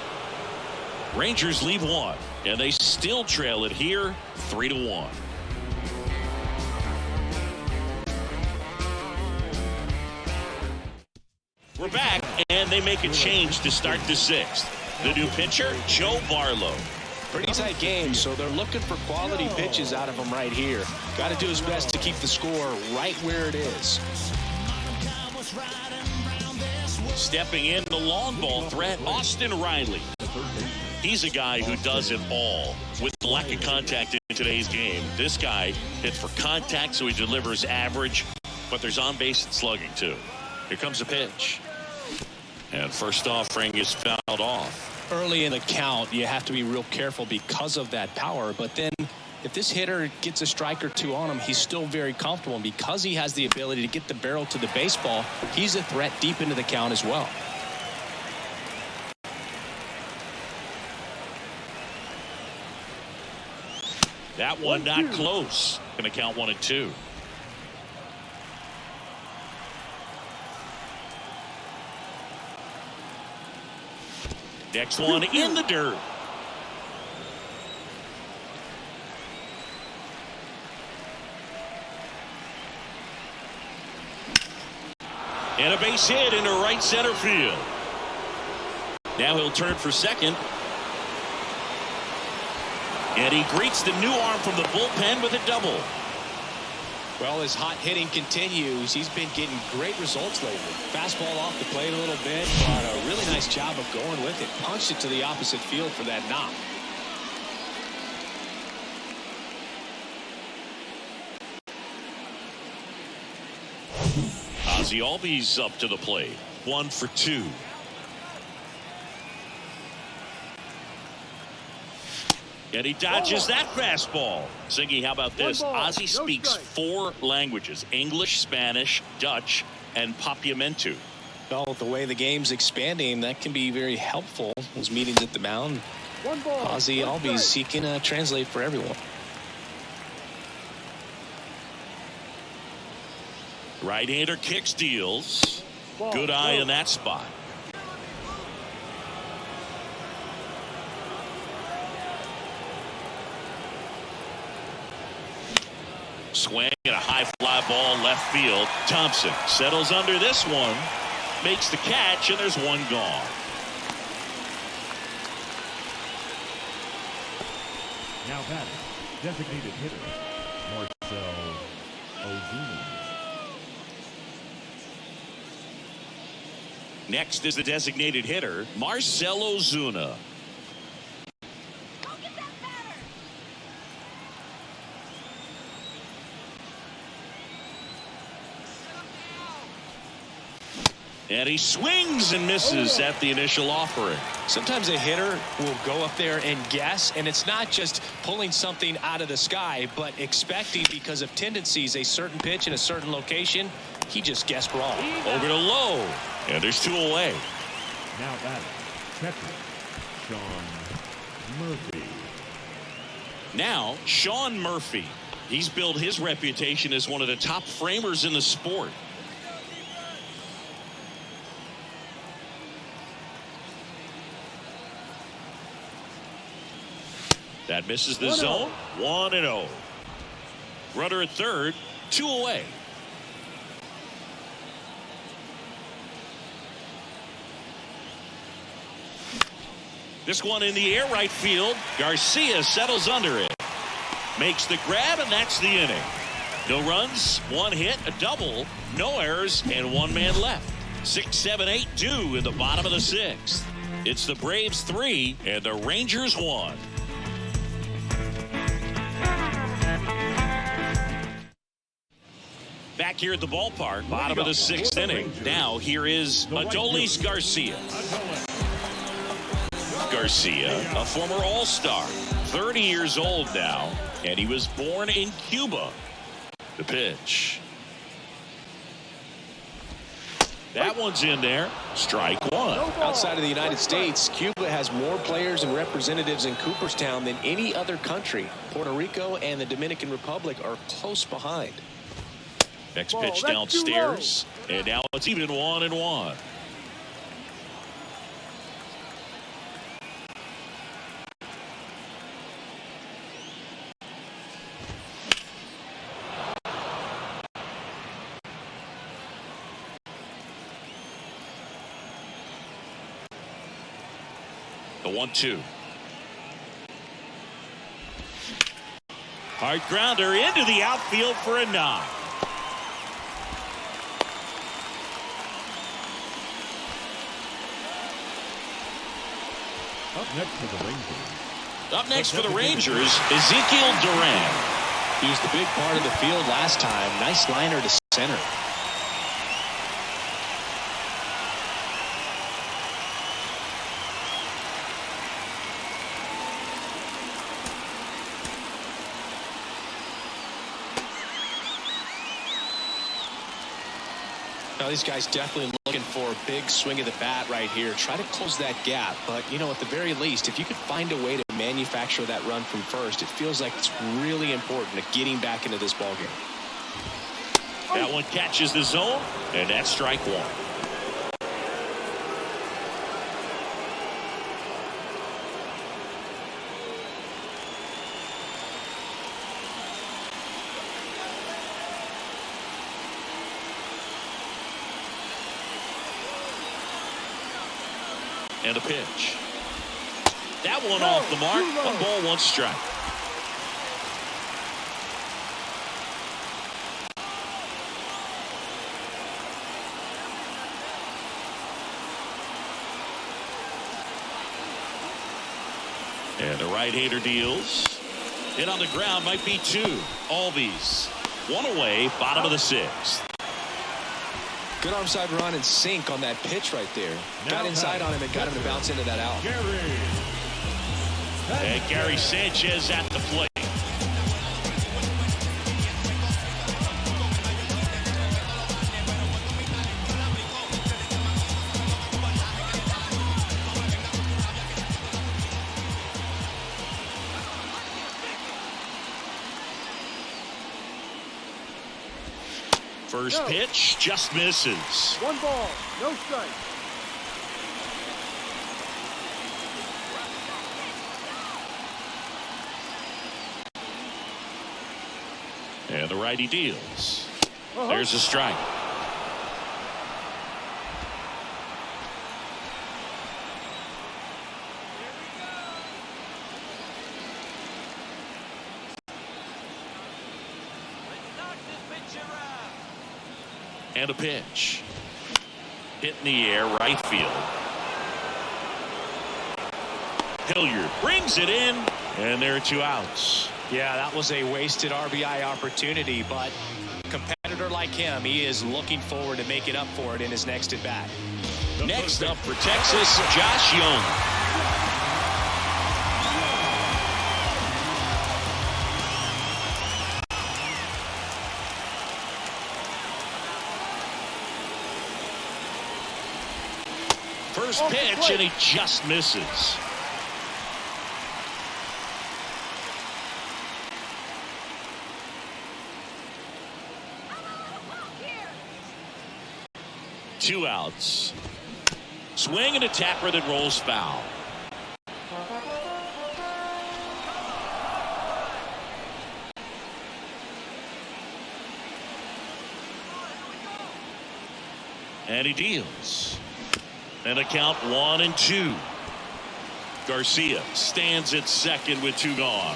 Rangers lead 1, and they still trail it here 3-1. We're back, and they make a change to start the 6th. The new pitcher, Joe Barlow. Pretty tight game, so they're looking for quality pitches out of him right here. Got to do his best to keep the score right where it is. Stepping in the long ball threat, Austin Riley. He's a guy who does it all with the lack of contact in today's game. This guy hits for contact, so he delivers average, but there's on base and slugging too. Here comes a pitch. And first offering is fouled off. Early in the count, you have to be real careful because of that power, but then if this hitter gets a strike or 2 on him, he's still very comfortable. And because he has the ability to get the barrel to the baseball, he's a threat deep into the count as well. That one not close. Going to count 1-2. Next one in the dirt. And a base hit into right center field. Now he'll turn for second. And he greets the new arm from the bullpen with a double. Well, his hot hitting continues. He's been getting great results lately. Fastball off the plate a little bit, but a really nice job of going with it. Punched it to the opposite field for that knock. Ozzie Albies up to the plate. 1 for 2. And he dodges that fastball. Singy, how about this? Ozzie speaks 4 languages: English, Spanish, Dutch, and Papiamentu. Well, the way the game's expanding, that can be very helpful. Those meetings at the mound, Ozzie Albies, he can translate for everyone. Right-hander kicks, deals. Good eye in that spot. Swing and a high fly ball left field. Thompson settles under this one, makes the catch, and there's one gone. Now batting, designated hitter, Marcell Ozuna. Next is the designated hitter, Marcell Ozuna. And he swings and misses at the initial offering. Sometimes a hitter will go up there and guess, and it's not just pulling something out of the sky, but expecting, because of tendencies, a certain pitch in a certain location. He just guessed wrong. Over to Lowe, and there's 2 away. Now batting, catcher, Sean Murphy. Now, Sean Murphy. He's built his reputation as one of the top framers in the sport. That misses the zone. 1-0. Runner at third, 2 away. This one in the air right field. Garcia settles under it. Makes the grab, and that's the inning. No runs, 1 hit, a double, no errors, and 1 man left. 6, 7, 8 due in the bottom of the 6th. It's the Braves 3 and the Rangers 1. Back here at the ballpark, bottom of the 6th inning. Now here is Adolis Garcia. Garcia, a former All-Star, 30 years old now, and he was born in Cuba. The pitch. That one's in there. Strike 1. Outside of the United States, Cuba has more players and representatives in Cooperstown than any other country. Puerto Rico and the Dominican Republic are close behind. Next pitch downstairs, and now it's even 1-1. The 1-2. Hard grounder into the outfield for a knock. Up next for the Rangers. Up next for the Rangers, Ezekiel Duran. He was the big part of the field last time. Nice liner to center. Now, these guys definitely looking for a big swing of the bat right here. Try to close that gap. But, you know, at the very least, if you could find a way to manufacture that run from first, it feels like it's really important to getting back into this ballgame. That one catches the zone, and that's strike 1. And a pitch. That one off the mark. 1 ball, 1 strike. And the right-hander deals. Hit on the ground, might be 2. Albies. 1 away, bottom of the 6th. Good arm side run and sink on that pitch right there. Got inside on him and got him to bounce into that out. And Gary Sanchez at the plate. First pitch just misses. 1 ball, no strike. And the righty deals. There's a strike. And a pitch. Hit in the air, right field. Hilliard brings it in, and there are 2 outs. Yeah, that was a wasted RBI opportunity, but a competitor like him, he is looking forward to making up for it in his next at bat. Next up for Texas, Josh Young. First pitch, and he just misses. Two outs. Swing and a tapper that rolls foul. And he deals. And a count 1-2. Garcia stands at second with 2 gone.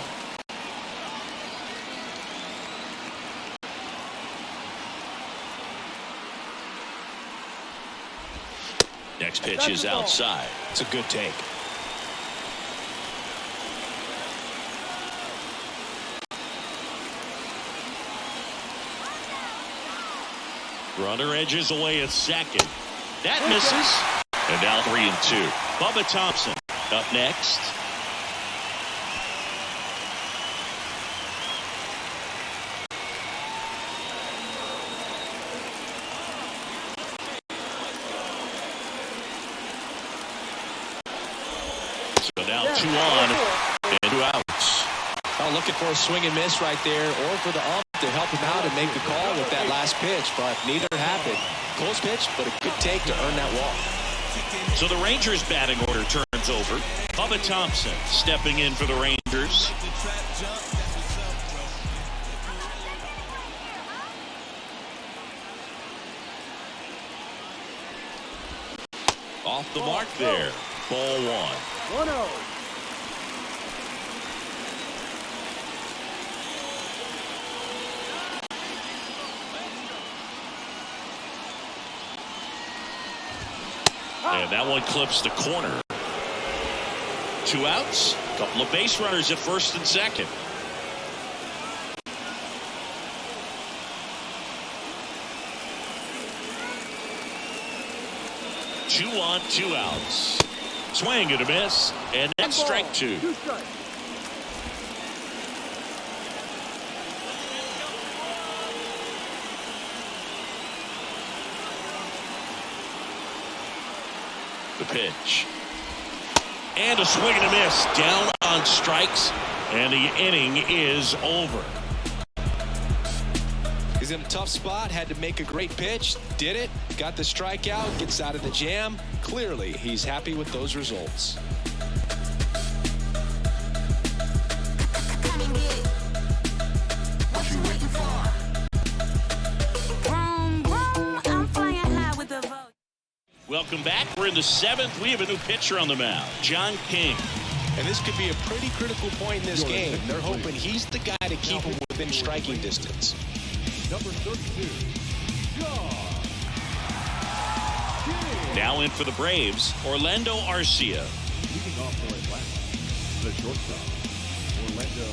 Next pitch is outside. It's a good take. Runner edges away at second. That misses. And now 3-2. Bubba Thompson up next. So now 2 on and 2 outs. Oh, looking for a swing and miss right there, or for the ump to help him out and make the call with that last pitch, but neither happened. Close pitch, but a good take to earn that walk. So the Rangers batting order turns over. Bubba Thompson stepping in for the Rangers. Off the mark there. Ball 1. 1-0. And that one clips the corner. 2 outs. Couple of base runners at first and second. Two on, 2 outs. Swing and a miss. And that's strike 2. 2 strikes. The pitch. And a swing and a miss. Down on strikes. And the inning is over. He's in a tough spot, had to make a great pitch, did it, got the strikeout, gets out of the jam. Clearly, he's happy with those results. Welcome back. We're in the 7th. We have a new pitcher on the mound, John King. And this could be a pretty critical point in this game. They're hoping he's the guy to keep him within striking distance. Number 32, John King. Now in for the Braves, Orlando Arcia. Leading off for Atlanta, the shortstop, Orlando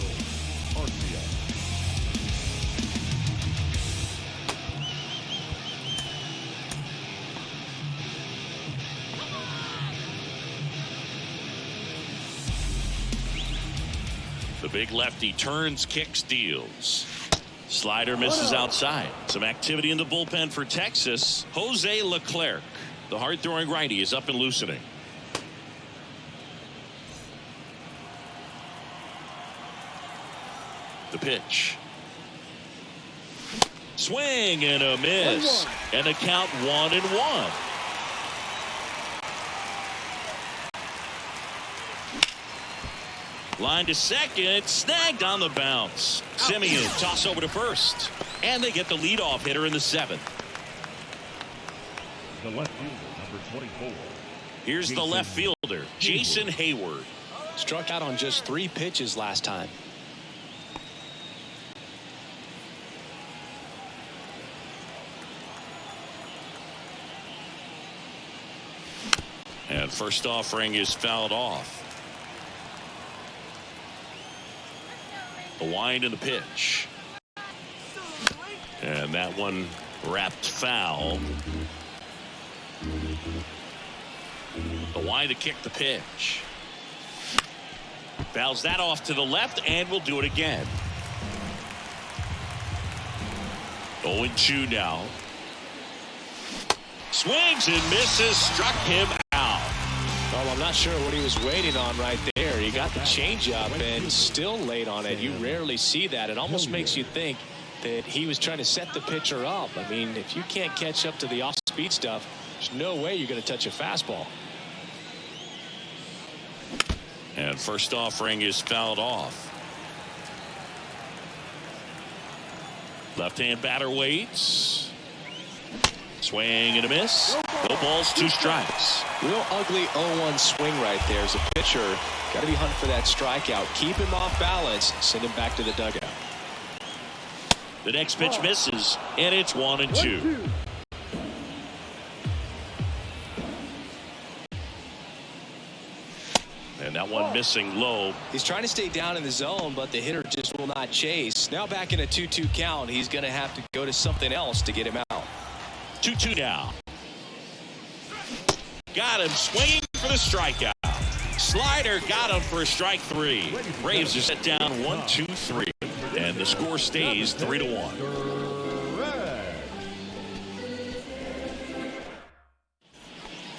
Arcia. The big lefty turns, kicks, deals. Slider misses outside. Some activity in the bullpen for Texas. Jose Leclerc, the hard-throwing righty, is up and loosening. The pitch. Swing and a miss. And a count 1-1. Line to second, snagged on the bounce. Simeon toss over to first. And they get the leadoff hitter in the 7th. The left fielder, number 24. Here's the left fielder, Jason Hayward. Struck out on just 3 pitches last time. And first offering is fouled off. The wind and the pitch. And that one wrapped foul. The wind to kick the pitch. Fouls that off to the left and will do it again. 0-2 now. Swings and misses, struck him out. Well, I'm not sure what he was waiting on right there. He got the changeup and still late on it. You rarely see that. It almost makes you think that he was trying to set the pitcher up. I mean, if you can't catch up to the off-speed stuff, there's no way you're going to touch a fastball. And first offering is fouled off. Left-hand batter waits. Swing and a miss. No balls, 2 strikes. Real ugly 0-1 swing right there as a pitcher. Got to be hunting for that strikeout. Keep him off balance. Send him back to the dugout. The next pitch misses, and it's 1-2. And that one missing low. He's trying to stay down in the zone, but the hitter just will not chase. Now back in a 2-2 count. He's going to have to go to something else to get him out. 2-2 now. Got him swinging for the strikeout. Slider got him for a strike 3. Braves are set down 1-2-3. And the score stays 3-1.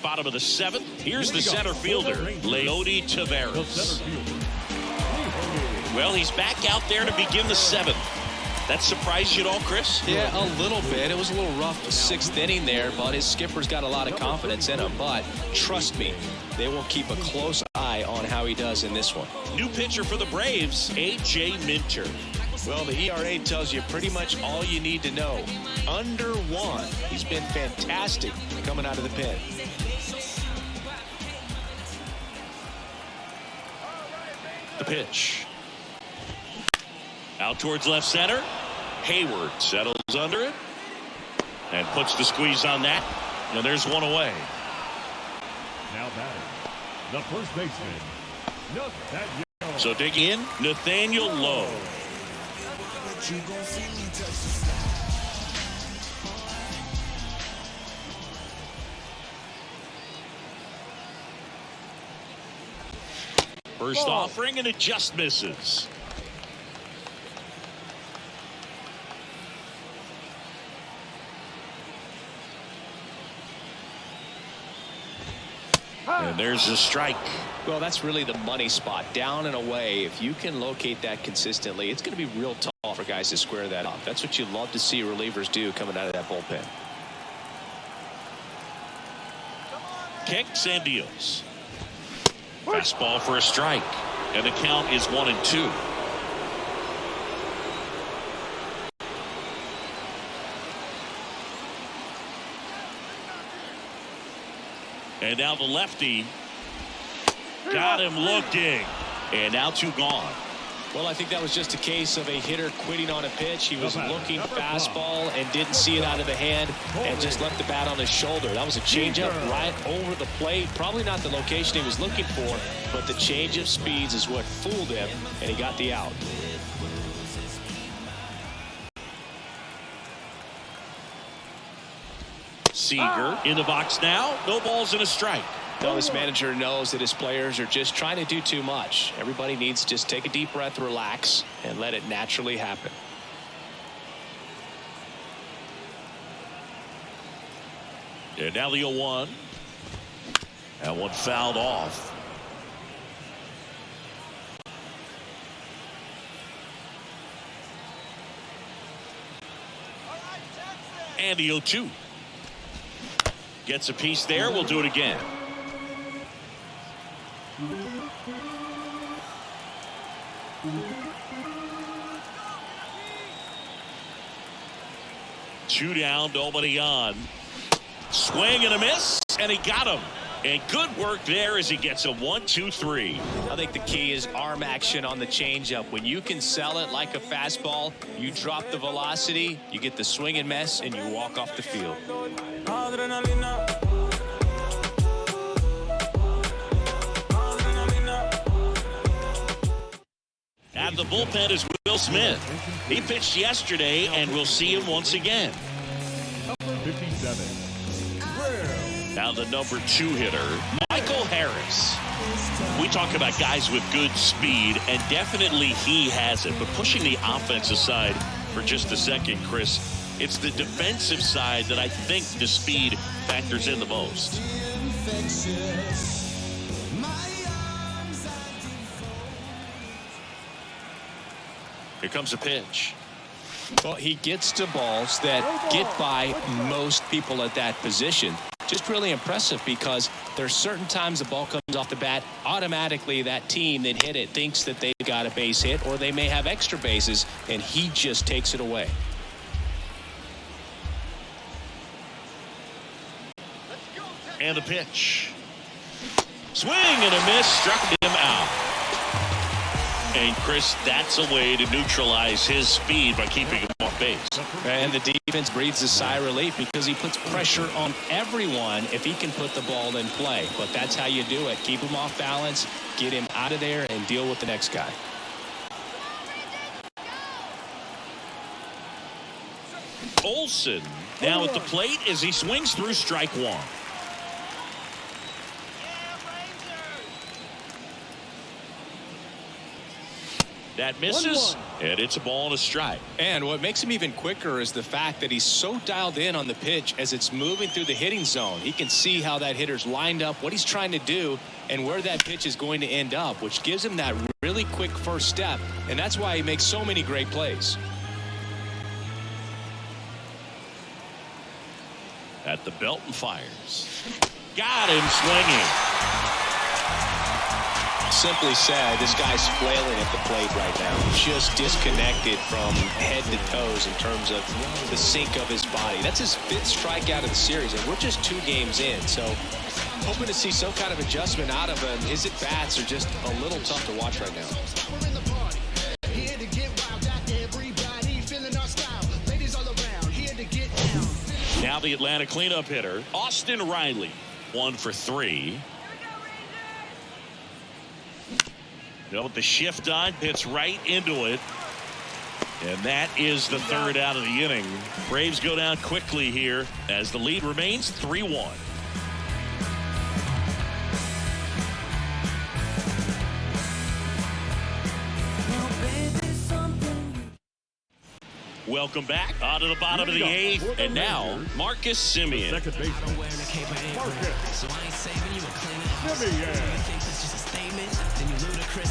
Bottom of the 7th. Here's the center fielder, Leody Taveras. Well, he's back out there to begin the 7th. That surprised you at all, Chris? Yeah, a little bit. It was a little rough 6th inning there, but his skipper's got a lot of confidence in him. But trust me, they will keep a close eye on how he does in this one. New pitcher for the Braves, A.J. Minter. Well, the ERA tells you pretty much all you need to know. Under 1. He's been fantastic coming out of the pen. The pitch. Out towards left center. Hayward settles under it and puts the squeeze on that. And there's one away. Now batting, the first baseman, Nathaniel. So digging in, Nathaniel Lowe. First offering, and it just misses. And there's a strike. Well, that's really the money spot, down and away. If you can locate that consistently, it's going to be real tough for guys to square that up. That's what you love to see relievers do coming out of that bullpen. Kicks and deals. Fastball for a strike. And the count is 1-2. And now the lefty got him looking. And now 2 gone. Well, I think that was just a case of a hitter quitting on a pitch. He was looking fastball and didn't see it out of the hand and just left the bat on his shoulder. That was a changeup right over the plate. Probably not the location he was looking for, but the change of speeds is what fooled him, and he got the out. Seager in the box now. No balls and a strike. Now this manager knows that his players are just trying to do too much. Everybody needs to just take a deep breath, relax, and let it naturally happen. And now the 0-1. That one fouled off. And the 0-2. Gets a piece there. We'll do it again. 2 down, nobody on. Swing and a miss, and he got him. And good work there as he gets a 1-2-3. I think the key is arm action on the changeup. When you can sell it like a fastball, you drop the velocity, you get the swing and miss, and you walk off the field. At the bullpen is Will Smith. He pitched yesterday, and we'll see him once again. Number 57. Now the number 2 hitter, Michael Harris. We talk about guys with good speed, and definitely he has it. But pushing the offensive side for just a second, Chris, it's the defensive side that I think the speed factors in the most. Here comes a pitch. Well, he gets to balls that get by most people at that position. Just really impressive because there's certain times the ball comes off the bat, automatically that team that hit it thinks that they've got a base hit or they may have extra bases, and he just takes it away. And a pitch. Swing and a miss, struck him out. And Chris, that's a way to neutralize his speed by keeping him off base. And the defense breathes a sigh of relief because he puts pressure on everyone if he can put the ball in play. But that's how you do it. Keep him off balance, get him out of there, and deal with the next guy. Olsen now at the plate as he swings through strike 1. That misses, and it's a ball and a strike. And what makes him even quicker is the fact that he's so dialed in on the pitch as it's moving through the hitting zone. He can see how that hitter's lined up, what he's trying to do, and where that pitch is going to end up, which gives him that really quick first step, and that's why he makes so many great plays. At the belt and fires. Got him swinging. Simply said, this guy's flailing at the plate right now. Just disconnected from head to toes in terms of the sink of his body. That's his 5th strikeout of the series, and we're just 2 games in. So hoping to see some kind of adjustment out of him. His at-bats are just a little tough to watch right now. Now the Atlanta cleanup hitter, Austin Riley, 1 for 3. With the shift on, hits right into it. And that is the 3rd out of the inning. Braves go down quickly here as the lead remains 3-1. Welcome back. On to the bottom of the 8th. And now, Marcus Semien. Second baseman, Marcus Semien.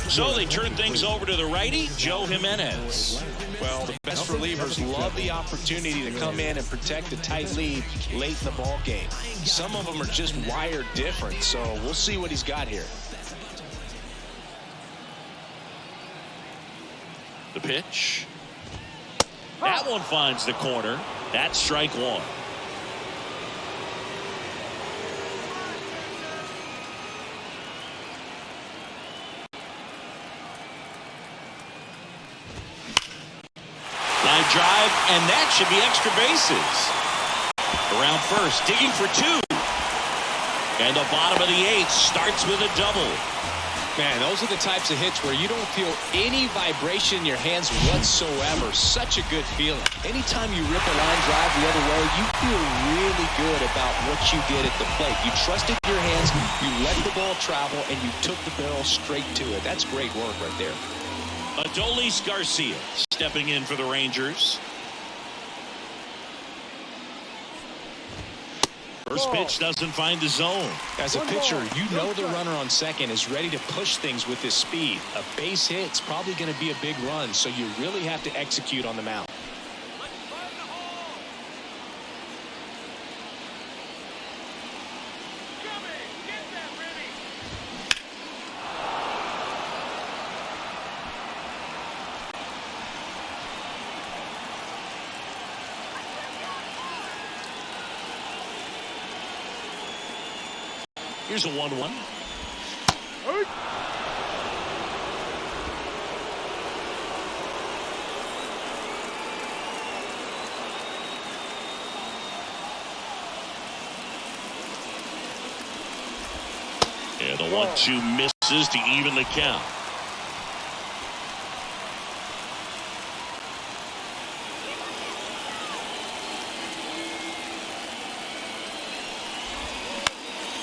So they turn things over to the righty, Joe Jimenez. Well, the best relievers love the opportunity to come in and protect a tight lead late in the ball game. Some of them are just wired different, so we'll see what he's got here. The pitch. That one finds the corner. That's strike 1. Line drive, and that should be extra bases. Around first, digging for 2. And the bottom of the 8th starts with a double. Man, those are the types of hits where you don't feel any vibration in your hands whatsoever. Such a good feeling. Anytime you rip a line drive the other way, you feel really good about what you did at the plate. You trusted your hands, you let the ball travel, and you took the barrel straight to it. That's great work right there. Adolis Garcia stepping in for the Rangers. First pitch doesn't find the zone. As a pitcher, you know the runner on second is ready to push things with his speed. A base hit's probably going to be a big run, so you really have to execute on the mound. Here's a 1-1. And the 1-2 misses to even the count.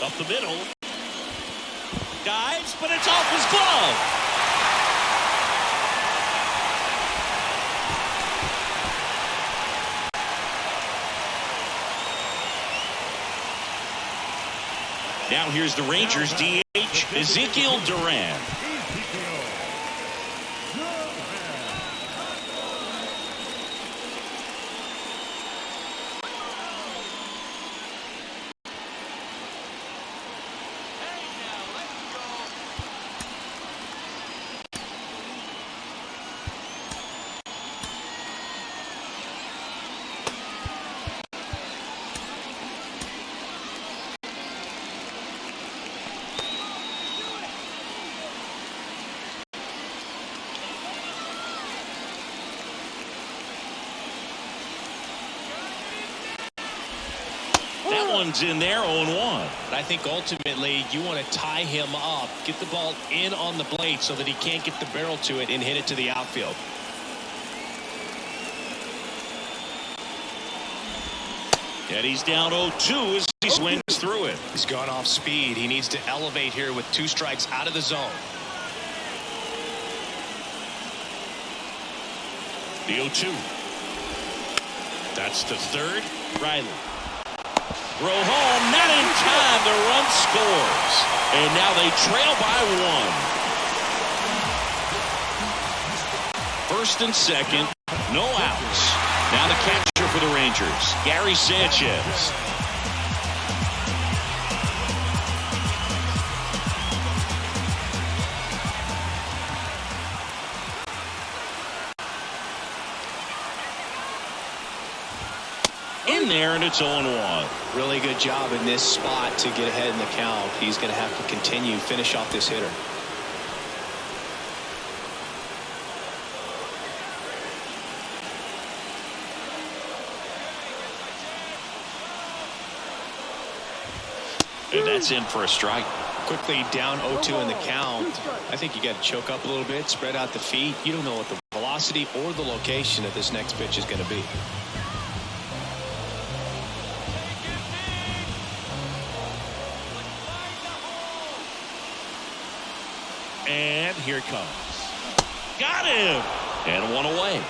Up the middle. Dives, but it's off his glove. Now here's the Rangers DH, Ezekiel Duran. That one's in there, 0-1. But I think ultimately you want to tie him up, get the ball in on the plate so that he can't get the barrel to it and hit it to the outfield. And he's down 0-2 as he swings through it. He's gone off speed. He needs to elevate here with 2 strikes out of the zone. The 0-2. That's to third. Riley. Throw home, not in time. The run scores. And now they trail by 1. First and second, no outs. Now the catcher for the Rangers, Gary Sanchez. In there, and it's 0-1. Really good job in this spot to get ahead in the count. He's going to have to continue, finish off this hitter. And that's in for a strike. Quickly down 0-2 in the count. I think you got to choke up a little bit, spread out the feet. You don't know what the velocity or the location of this next pitch is going to be. And here it comes. Got him! And 1 away.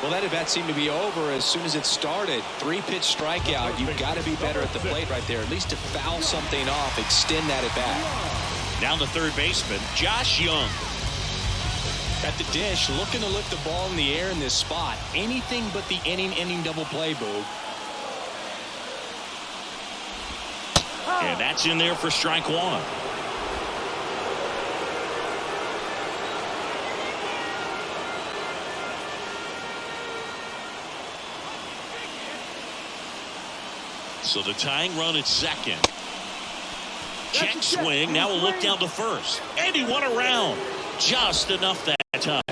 Well, that at-bat seemed to be over as soon as it started. 3-pitch strikeout. You've got to be better at the plate right there, at least to foul something off, extend that at-bat. Down the third baseman, Josh Young. At the dish, looking to lift the ball in the air in this spot. Anything but the inning double play, Boo. And that's in there for strike 1. So the tying run at second. Check swing. Now we'll look down to first. And he went around. Just enough that time.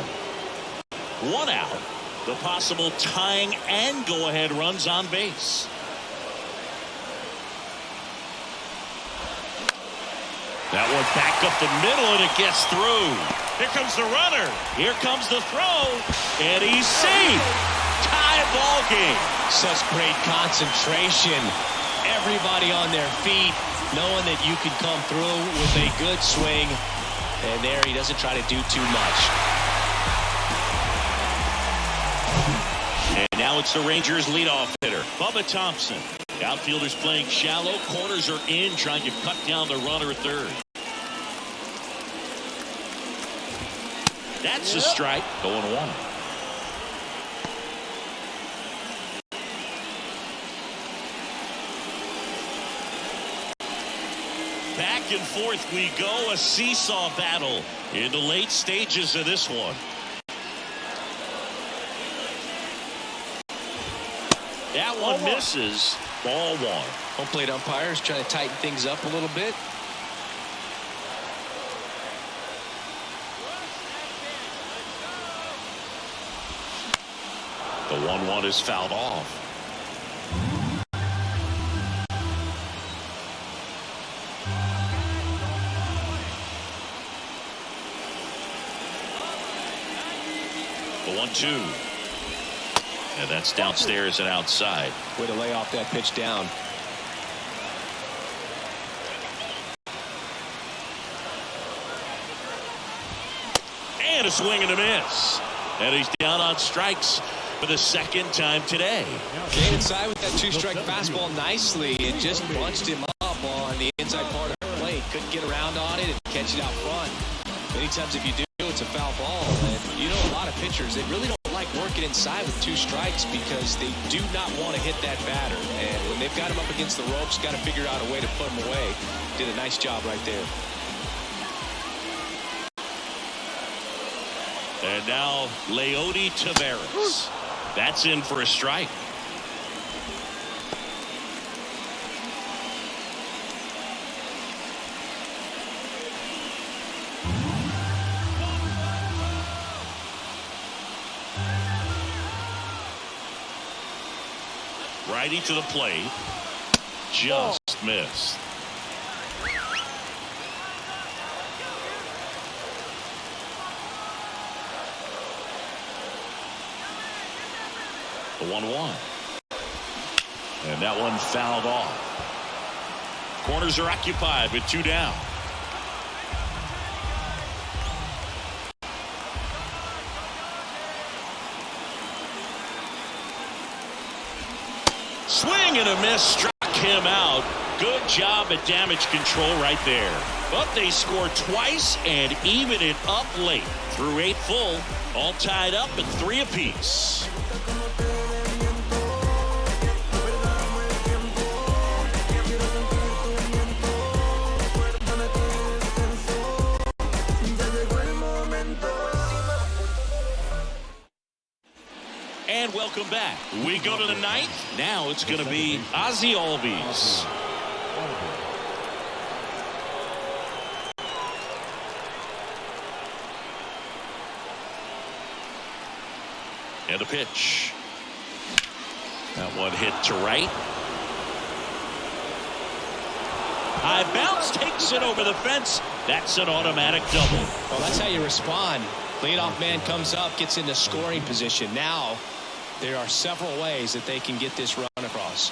1 out. The possible tying and go-ahead runs on base. That one back up the middle, and it gets through. Here comes the runner. Here comes the throw. And he's safe. Tie ball game. Such great concentration. Everybody on their feet, knowing that you can come through with a good swing. And there he doesn't try to do too much. And now it's the Rangers leadoff hitter, Bubba Thompson. Outfielders playing shallow. Corners are in, trying to cut down the runner at third. That's a strike. Going 1. Back and forth we go, a seesaw battle in the late stages of this one. That one misses, Ball one. Home plate umpires trying to tighten things up a little bit. The 1-1 is fouled off. The 1-2. And that's downstairs and outside. Way to lay off that pitch down. And a swing and a miss. And he's down on strikes for the second time today. Came inside with that 2-strike fastball nicely and just bunched him up on the inside part of the plate. Couldn't get around on it and catch it out front. Many times if you do, it's a foul ball. And you know, a lot of pitchers, they really don't like working inside with 2 strikes because they do not want to hit that batter. And when they've got him up against the ropes, got to figure out a way to put him away. Did a nice job right there. And now Leody Taveras. That's in for a strike. Righty to the plate. Just missed. The 1-1. And that one fouled off. Corners are occupied with 2 down. Swing and a miss, struck him out. Good job at damage control right there. But they score twice and even it up late. Through 8 full, all tied up at 3 apiece. And welcome back. We go to the 9th. Now it's going to be Ozzie Albies. And a pitch. That one hit to right. High bounce, takes it over the fence. That's an automatic double. Well, that's how you respond. Leadoff man comes up, gets into scoring position. Now there are several ways that they can get this run across.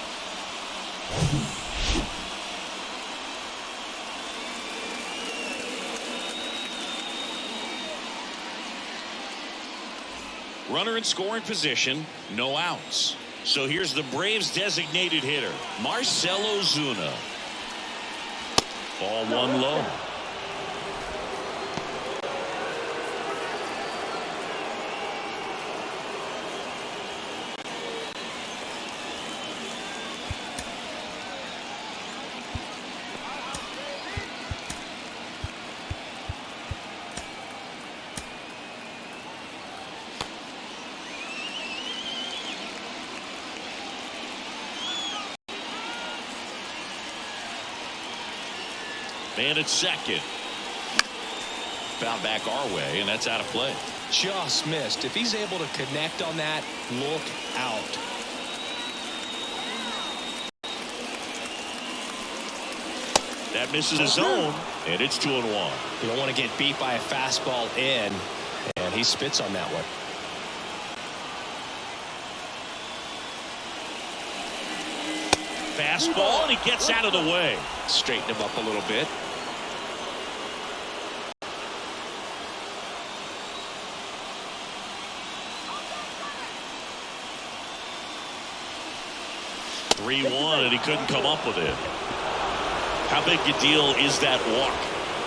Runner in scoring position, no outs. So here's the Braves designated hitter, Marcell Ozuna. Ball 1 low. Man at second. Found back our way, and that's out of play. Just missed. If he's able to connect on that, look out. That misses his zone, and it's 2-1. You don't want to get beat by a fastball in, and he spits on that one. Fastball, and he gets out of the way. Straighten him up a little bit. And he couldn't come up with it. How big a deal is that walk?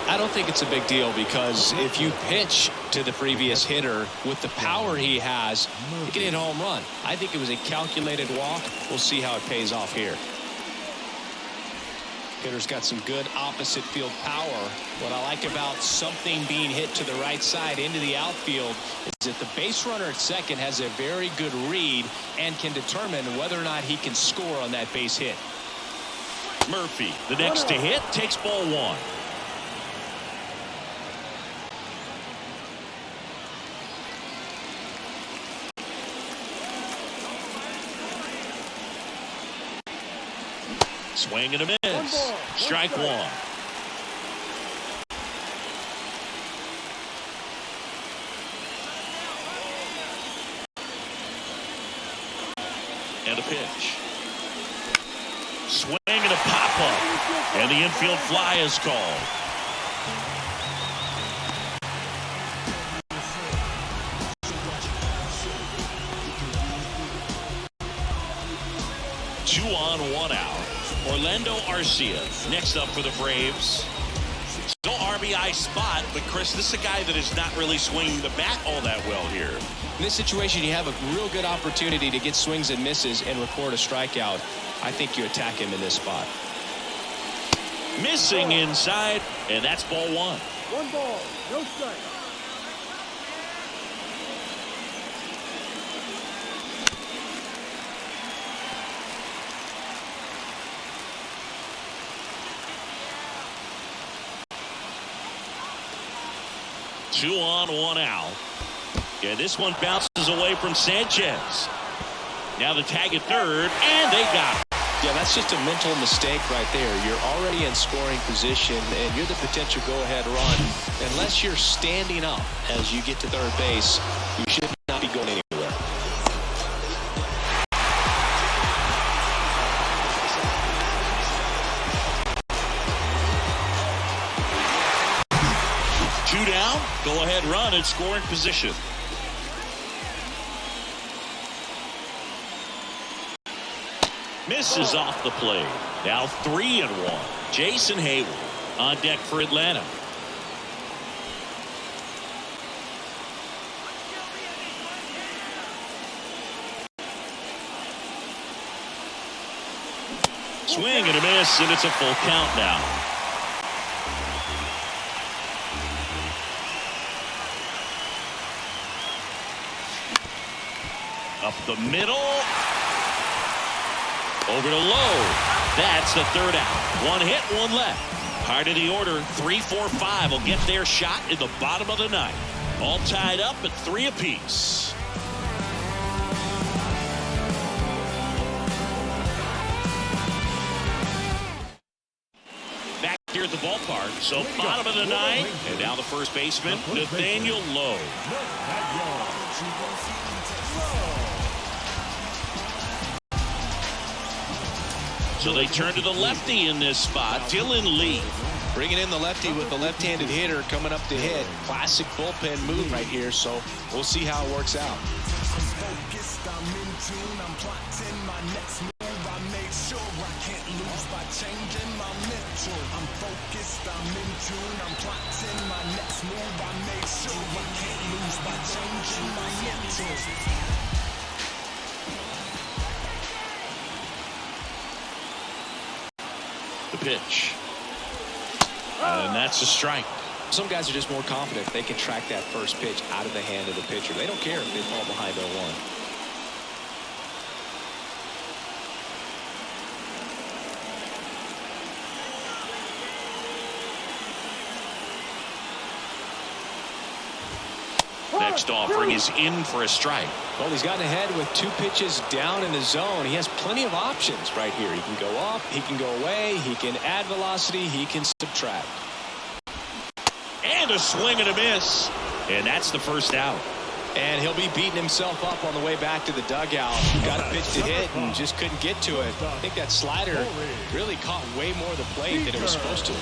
I don't think it's a big deal because if you pitch to the previous hitter with the power he has, you can hit a home run. I think it was a calculated walk. We'll see how it pays off here. Hitter's got some good opposite field power. What I like about something being hit to the right side into the outfield is that the base runner at second has a very good read and can determine whether or not he can score on that base hit. Murphy, the next to hit, takes ball one. Swing and a miss. Strike one. And a pitch. Swing and a pop-up. And the infield fly is called. Two on, one out. Orlando Arcia next up for the Braves. No RBI spot, but Chris, this is a guy that is not really swinging the bat all that well here. In this situation, you have a real good opportunity to get swings and misses and record a strikeout. I think you attack him in this spot. Missing inside, and that's ball one. 1 ball, no strike. Two on, one out. Yeah, this one bounces away from Sanchez. Now the tag at third, and they got it. Yeah, that's just a mental mistake right there. You're already in scoring position, and you're the potential go-ahead run. Unless you're standing up as you get to third base, you should not be going anywhere. Two down, go-ahead run in scoring position. Misses off the plate. Now 3-1. Jason Hayward on deck for Atlanta. Swing and a miss, and it's a full count now. Up the middle. Over to Lowe. That's the third out. One hit, one left. Part of the order, 3, 4, 5 will get their shot in the bottom of the ninth. All tied up at 3 apiece. Back here at the ballpark, so bottom of the ninth. And now the first baseman, Nathaniel Lowe. So they turn to the lefty in this spot, Dylan Lee. Bringing in the lefty with the left-handed hitter coming up to hit. Classic bullpen move right here, so we'll see how it works out. The pitch. And that's a strike. Some guys are just more confident they can track that first pitch out of the hand of the pitcher. They don't care if they fall behind 0-1. Next offering is in for a strike. Well, he's gotten ahead with 2 pitches down in the zone. He has plenty of options right here. He can go up, he can go away, he can add velocity, he can subtract. And a swing and a miss. And that's the first out. And he'll be beating himself up on the way back to the dugout. Got a pitch to hit and just couldn't get to it. I think that slider really caught way more of the plate than it was supposed to.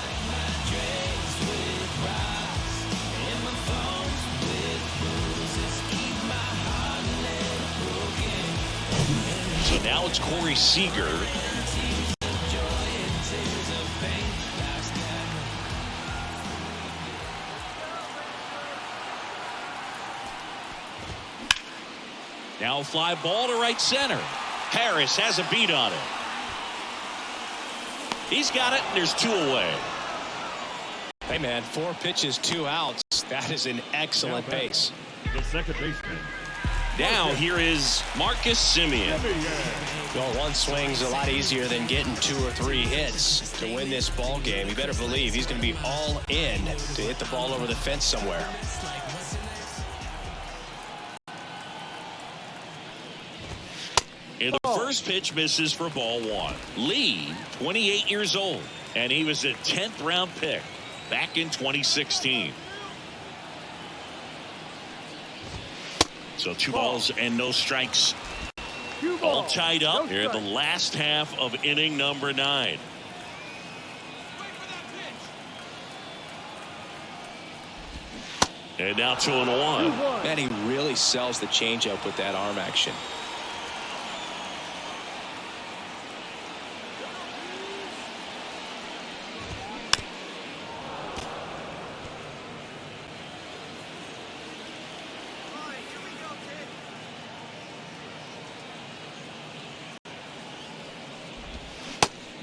So now it's Corey Seager. Now a fly ball to right center. Harris has a beat on it. He's got it. There's 2 away. Hey, man, 4 pitches, 2 outs. That is an excellent pace. The second baseman. Now here is Marcus Semien. Well, 1 swing's a lot easier than getting 2 or 3 hits to win this ball game. You better believe he's going to be all in to hit the ball over the fence somewhere. And the first pitch misses for ball 1. Lee, 28 years old, and he was a 10th round pick back in 2016. So 2 balls and no strikes. All tied up here in the last half of inning number 9. And now 2-1. Man, he really sells the changeup with that arm action.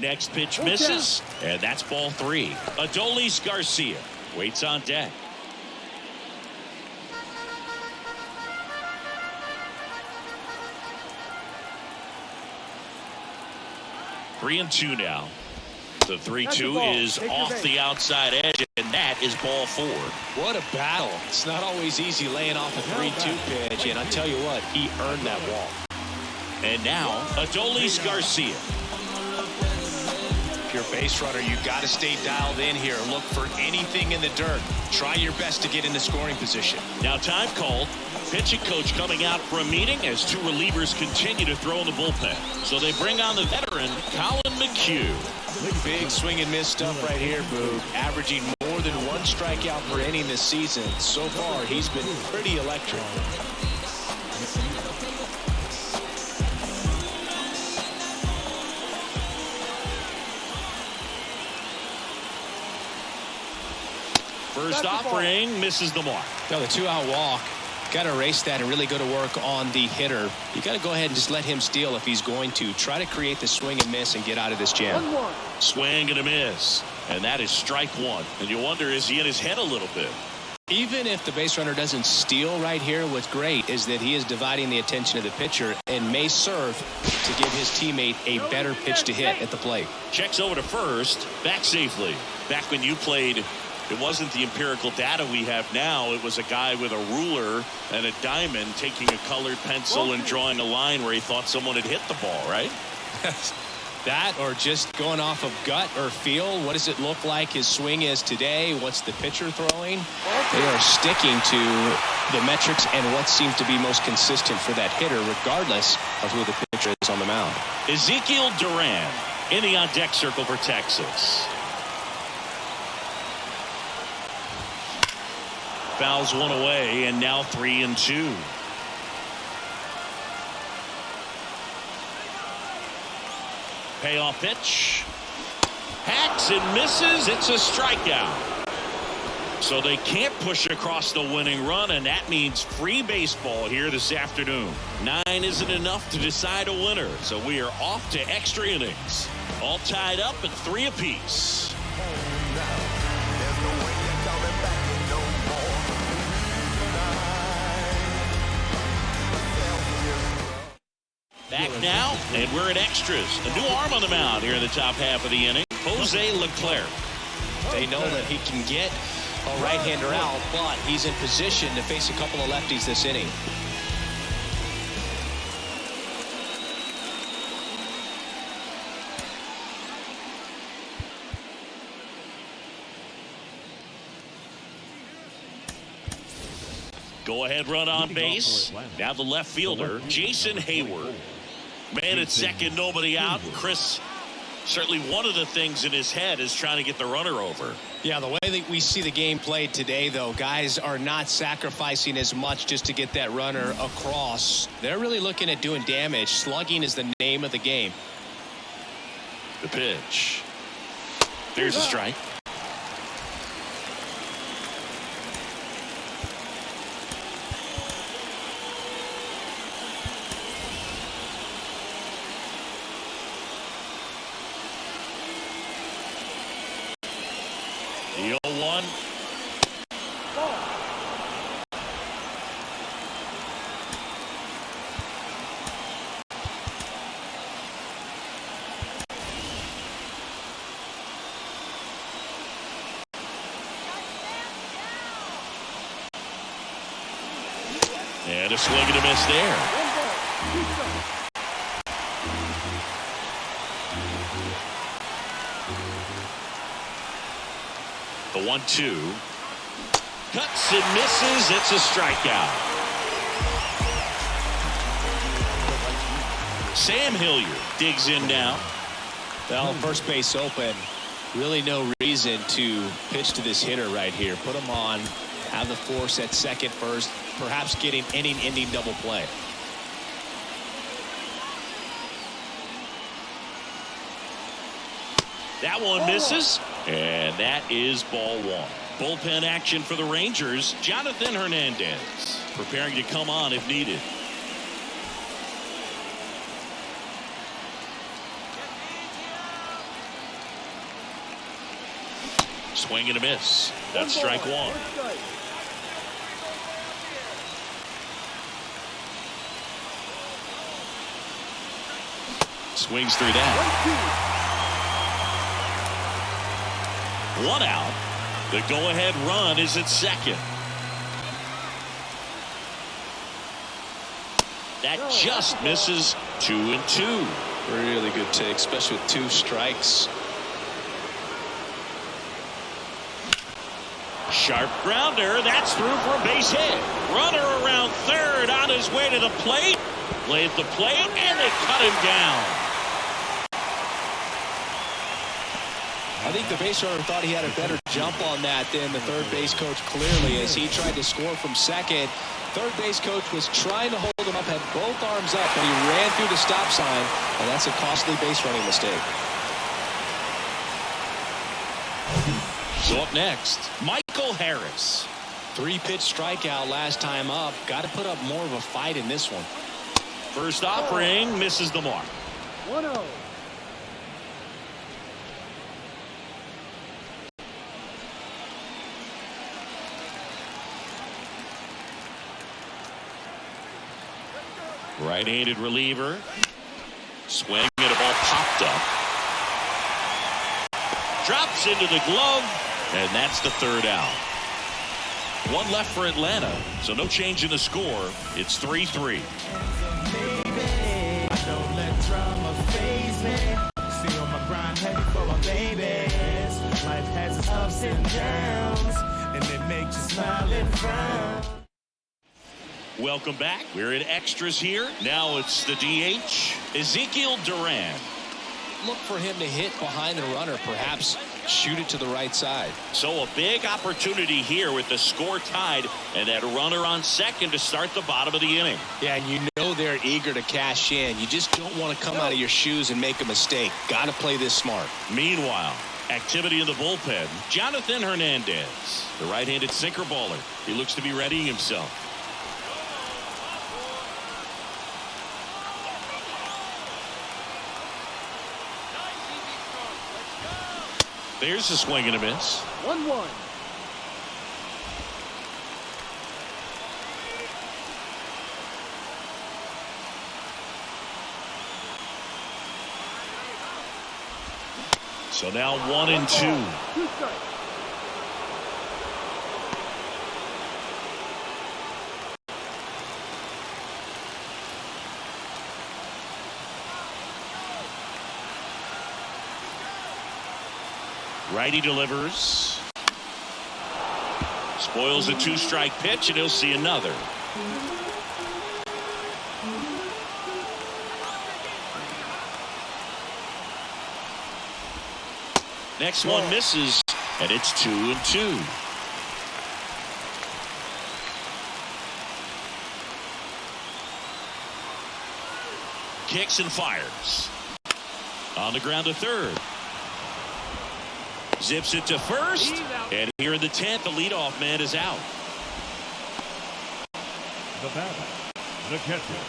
Next pitch misses, and that's ball 3. Adolis Garcia waits on deck. Three and 2 now. The 3-2 is off the outside edge, and that is ball 4. What a battle. It's not always easy laying off a 3-2 pitch, and I tell you what, he earned that walk. And now Adolis Garcia. If you're a base runner, you got to stay dialed in here. Look for anything in the dirt. Try your best to get in the scoring position. Now time called. Pitching coach coming out for a meeting as 2 relievers continue to throw in the bullpen. So they bring on the veteran Colin McHugh. Big swing and miss stuff right here, Boog. Averaging more than 1 strikeout per inning this season. So far, he's been pretty electric. First offering misses the mark. Now the 2-out walk. Got to erase that and really go to work on the hitter. You got to go ahead and just let him steal if he's going to. Try to create the swing and miss and get out of this jam. Swing and a miss. And that is strike 1. And you wonder, is he in his head a little bit? Even if the base runner doesn't steal right here, what's great is that he is dividing the attention of the pitcher and may serve to give his teammate a better pitch to hit at the plate. Checks over to first. Back safely. Back when you played, it wasn't the empirical data we have now. It was a guy with a ruler and a diamond taking a colored pencil and drawing a line where he thought someone had hit the ball, right? That or just going off of gut or feel. What does it look like his swing is today? What's the pitcher throwing? They are sticking to the metrics and what seems to be most consistent for that hitter, regardless of who the pitcher is on the mound. Ezekiel Duran in the on-deck circle for Texas. Fouls 1 away, and now 3 and 2. Payoff pitch. Hacks and misses. It's a strikeout. So they can't push across the winning run, and that means free baseball here this afternoon. 9 isn't enough to decide a winner, so we are off to extra innings. All tied up at 3 apiece. Back now, and we're at extras. A new arm on the mound here in the top half of the inning. Jose Leclerc. They know that he can get a right-hander out, but he's in position to face a couple of lefties this inning. Go ahead run on base. Now the left fielder, Jason Hayward. Man at second, nobody out. Chris, certainly one of the things in his head is trying to get the runner over. Yeah, the way that we see the game played today, though, guys are not sacrificing as much just to get that runner across. They're really looking at doing damage. Slugging is the name of the game. The pitch. There's a strike. The 0-1. And a swing and a miss there. The 1-2. Cuts and misses. It's a strikeout. Sam Hilliard digs in now. Well, first base open. Really no reason to pitch to this hitter right here. Put him on. Have the force at second first. Perhaps getting inning-ending double play. That one misses, and that is ball one. Bullpen action for the Rangers. Jonathan Hernandez preparing to come on if needed. Swing and a miss. That's strike one. Swings through that. One out. The go-ahead run is at second. That just misses. 2-2. Really good take, especially with 2 strikes. Sharp grounder. That's through for a base hit. Runner around third on his way to the plate. Play at the plate, and they cut him down. I think the base runner thought he had a better jump on that than the third base coach, clearly, as he tried to score from second. Third base coach was trying to hold him up, had both arms up, but he ran through the stop sign, and that's a costly base running mistake. So up next, Michael Harris. 3-pitch strikeout last time up. Got to put up more of a fight in this one. First offering misses the mark. 1-0. Right-handed reliever. Swing and a ball popped up. Drops into the glove, and that's the third out. One left for Atlanta, so no change in the score. It's 3-3. Don't let drama faze me. Stay on my grind heavy for my babies. Life has its ups and downs, and it makes you smile and frown. Welcome back. We're in extras here. Now it's the DH, Ezekiel Duran. Look for him to hit behind the runner, perhaps shoot it to the right side. So a big opportunity here with the score tied and that runner on second to start the bottom of the inning. Yeah, and you know they're eager to cash in. You just don't want to come out of your shoes and make a mistake. Got to play this smart. Meanwhile, activity in the bullpen. Jonathan Hernandez, the right-handed sinker baller. He looks to be readying himself. There's a swing and a miss. 1-1. So now 1-2. 2 strikes. Righty delivers. Spoils a 2-strike pitch, and he'll see another. Next one misses, and it's 2-2. Kicks and fires. On the ground to third. Zips it to first, and here in the 10th, the leadoff man is out. The batter, the catcher,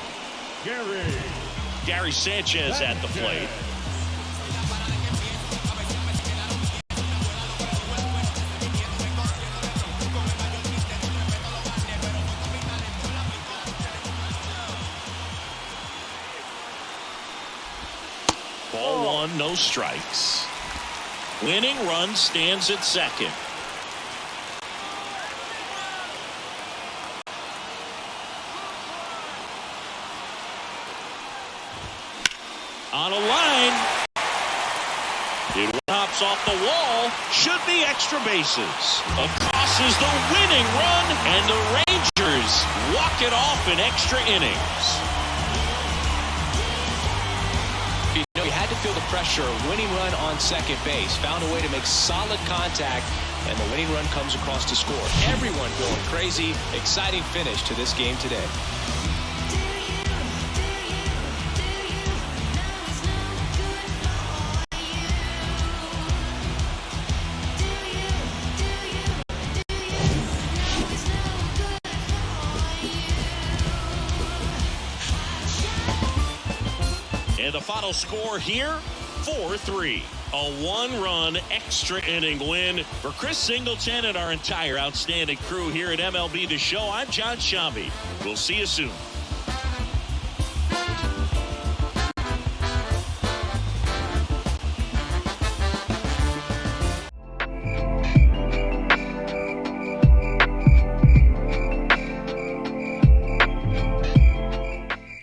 Gary Sanchez at the plate. and no strikes. Winning run stands at second. On a line. It hops off the wall. Should be extra bases. Across is the winning run, and the Rangers walk it off in extra innings. You know, he had to feel the pressure. Winning run on second base. Found a way to make solid contact, and the winning run comes across to score. Everyone going crazy. Exciting finish to this game today. And the final score here, 4-3. A one-run extra inning win for Chris Singleton and our entire outstanding crew here at MLB The Show. I'm John Shambi. We'll see you soon.